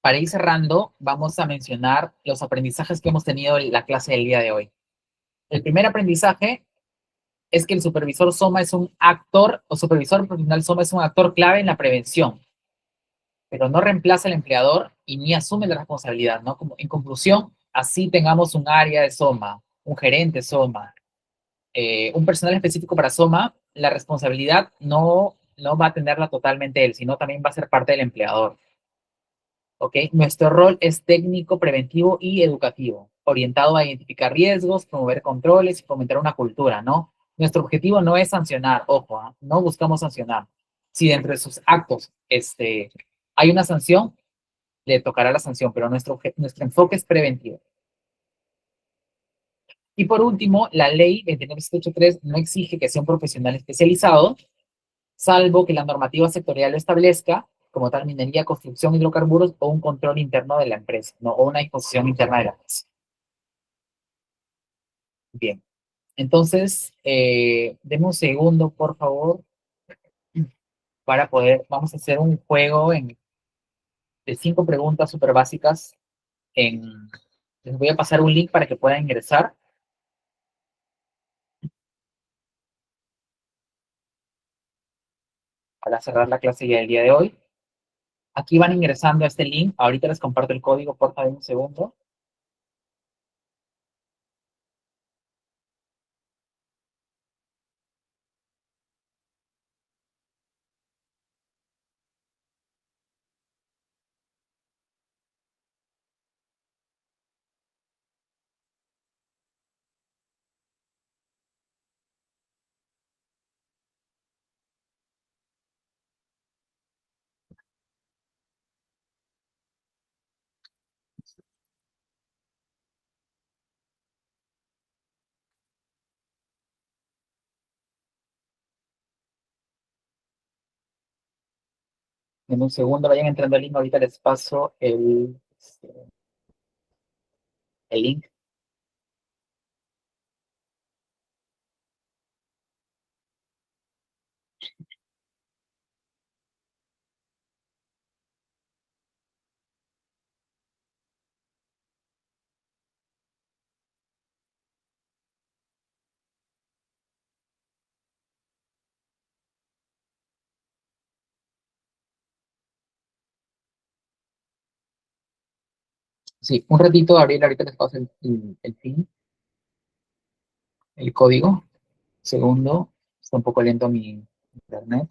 Para ir cerrando, vamos a mencionar los aprendizajes que hemos tenido en la clase del día de hoy. El primer aprendizaje es que el supervisor SOMA es un actor, o supervisor profesional SOMA es un actor clave en la prevención, pero no reemplaza al empleador y ni asume la responsabilidad, ¿no? Como, en conclusión, así tengamos un área de SOMA, un gerente SOMA, un personal específico para SOMA, la responsabilidad no va a tenerla totalmente él, sino también va a ser parte del empleador. ¿ok? Nuestro rol es técnico, preventivo y educativo, orientado a identificar riesgos, promover controles y fomentar una cultura, ¿no? Nuestro objetivo no es sancionar, ojo, ¿eh? No buscamos sancionar. Si dentro de sus actos hay una sanción, le tocará la sanción, pero nuestro enfoque es preventivo. Y por último, la ley 29783 no exige que sea un profesional especializado, salvo que la normativa sectorial lo establezca, como tal minería, construcción, hidrocarburos o un control interno de la empresa, ¿no? O una disposición interna de la empresa. Bien, entonces, deme un segundo, por favor, para poder, vamos a hacer un juego de 5 preguntas súper básicas. Les voy a pasar un link para que puedan ingresar para cerrar la clase ya del día de hoy. Aquí van ingresando a este link. Ahorita les comparto el código, por favor, un segundo. En un segundo vayan entrando al link. Ahorita les paso el link. Sí, un ratito, Gabriel, ahorita les paso el pin, el código. Segundo, está un poco lento mi internet.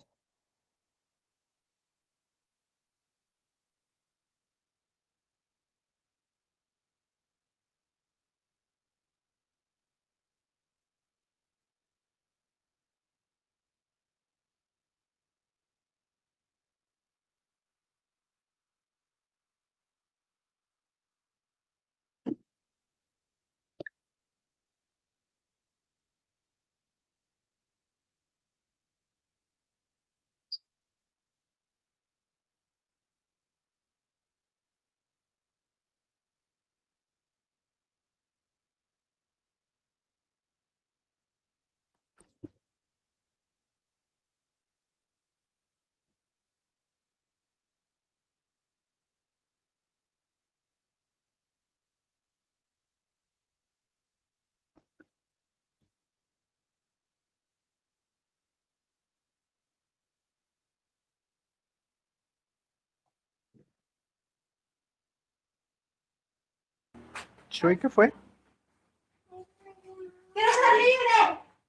Chuy, ¿qué fue?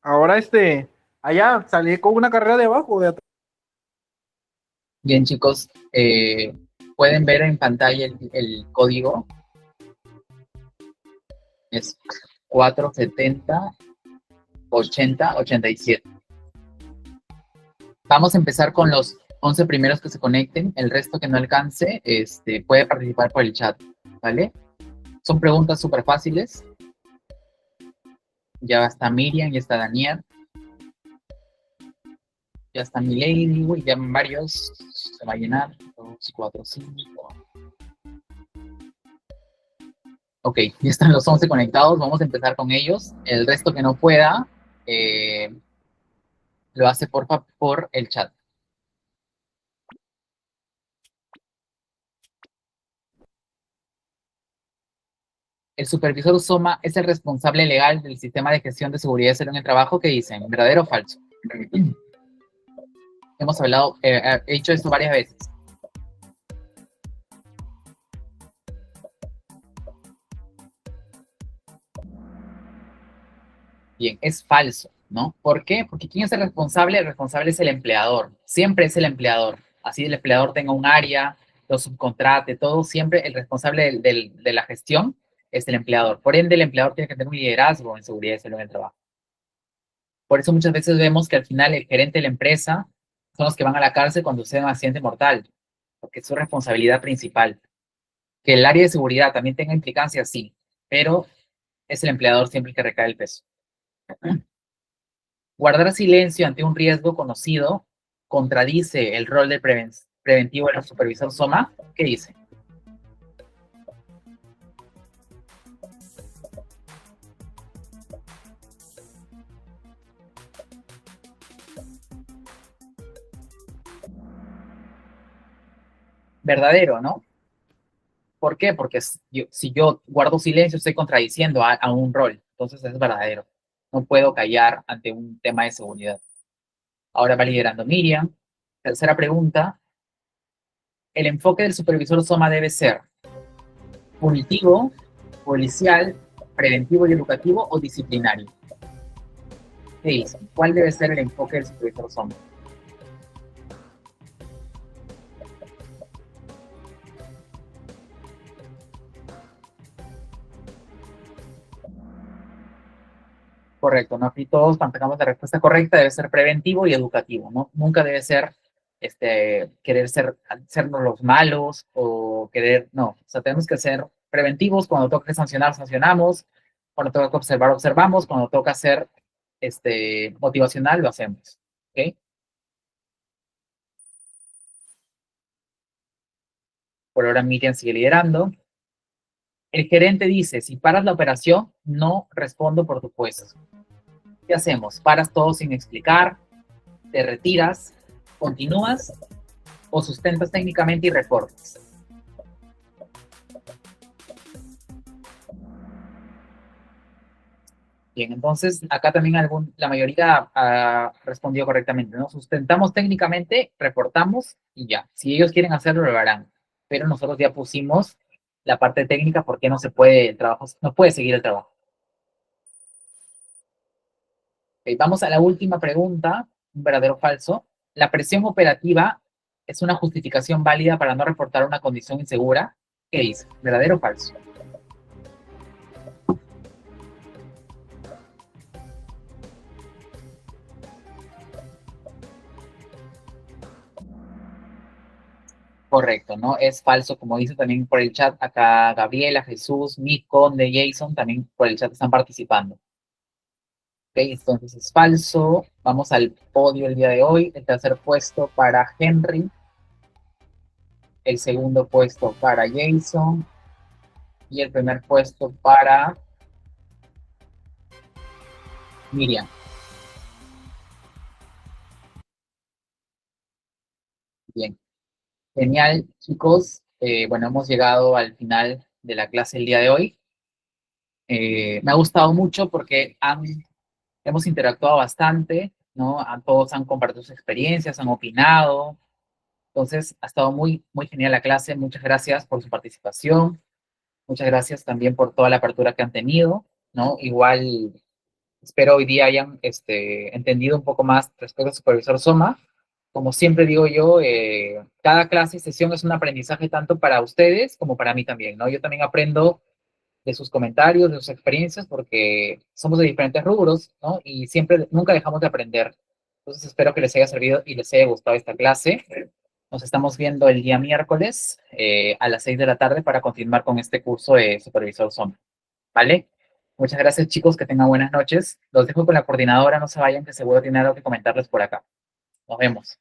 Ahora allá salí con una carrera de abajo, de atrás. Bien, chicos, pueden ver en pantalla el código. Es 470-80-87. Vamos a empezar con los 11 primeros que se conecten. El resto que no alcance puede participar por el chat, ¿vale? Son preguntas súper fáciles. Ya está Miriam, ya está Daniel, ya está Milady, uy, ya varios. Se va a llenar. 2, 4, 5. Ok, ya están los 11 conectados. Vamos a empezar con ellos. El resto que no pueda, lo hace por el chat. El supervisor SOMA es el responsable legal del sistema de gestión de seguridad y salud en el trabajo. ¿Qué dicen? ¿Verdadero o falso? Hemos hablado, he hecho esto varias veces. Bien, es falso, ¿no? ¿Por qué? Porque ¿quién es el responsable? El responsable es el empleador. Siempre es el empleador. Así el empleador tenga un área, lo subcontrate, todo, siempre el responsable de la gestión es el empleador. Por ende, el empleador tiene que tener un liderazgo en seguridad y salud en el trabajo. Por eso muchas veces vemos que al final el gerente de la empresa son los que van a la cárcel cuando sucede un accidente mortal, porque es su responsabilidad principal. Que el área de seguridad también tenga implicancia, sí, pero es el empleador siempre el que recae el peso. Guardar silencio ante un riesgo conocido contradice el rol del preventivo del supervisor SOMA. ¿Qué dice? Verdadero, ¿no? ¿Por qué? Porque si yo guardo silencio, estoy contradiciendo a un rol. Entonces es verdadero. No puedo callar ante un tema de seguridad. Ahora va liderando Miriam. Tercera pregunta. El enfoque del supervisor SOMA debe ser punitivo, policial, preventivo y educativo o disciplinario. ¿Qué dice? ¿Cuál debe ser el enfoque del supervisor SOMA? Correcto, ¿no? Aquí todos mantengamos la respuesta correcta, debe ser preventivo y educativo, ¿no? Nunca debe ser querer sernos los malos o querer, no, o sea, tenemos que ser preventivos, cuando toca sancionar, sancionamos, cuando toca observar, observamos, cuando toca ser motivacional, lo hacemos, ¿ok? Por ahora Miriam sigue liderando. El gerente dice, si paras la operación, no respondo por tu puesto. ¿Qué hacemos? ¿Paras todo sin explicar? ¿Te retiras? ¿Continúas? ¿O sustentas técnicamente y reportas? Bien, entonces acá también la mayoría respondió correctamente, ¿no? Sustentamos técnicamente, reportamos y ya. Si ellos quieren hacerlo, lo harán. Pero nosotros ya pusimos la parte técnica porque no se puede, el trabajo, no puede seguir el trabajo. Ok, vamos a la última pregunta, un verdadero o falso. ¿La presión operativa es una justificación válida para no reportar una condición insegura? ¿Qué dice? ¿Verdadero o falso? Correcto, ¿no? Es falso, como dice también por el chat acá Gabriela, Jesús, Nick, Conde, Jason, también por el chat están participando. Ok, entonces es falso. Vamos al podio el día de hoy. El tercer puesto para Henry. El segundo puesto para Jason. Y el primer puesto para Miriam. Bien. Genial, chicos. Bueno, hemos llegado al final de la clase el día de hoy. Me ha gustado mucho porque hemos interactuado bastante, ¿no? Todos han compartido sus experiencias, han opinado. Entonces, ha estado muy, muy genial la clase. Muchas gracias por su participación. Muchas gracias también por toda la apertura que han tenido, ¿no? Igual, espero hoy día hayan entendido un poco más respecto al supervisor Soma. Como siempre digo yo, cada clase y sesión es un aprendizaje tanto para ustedes como para mí también, ¿no? Yo también aprendo de sus comentarios, de sus experiencias, porque somos de diferentes rubros, ¿no? Y siempre, nunca dejamos de aprender. Entonces espero que les haya servido y les haya gustado esta clase. Nos estamos viendo el día miércoles a las 6 de la tarde para continuar con este curso de Supervisor SOM, ¿vale? Muchas gracias, chicos, que tengan buenas noches. Los dejo con la coordinadora, no se vayan, que seguro tiene algo que comentarles por acá. Nos vemos.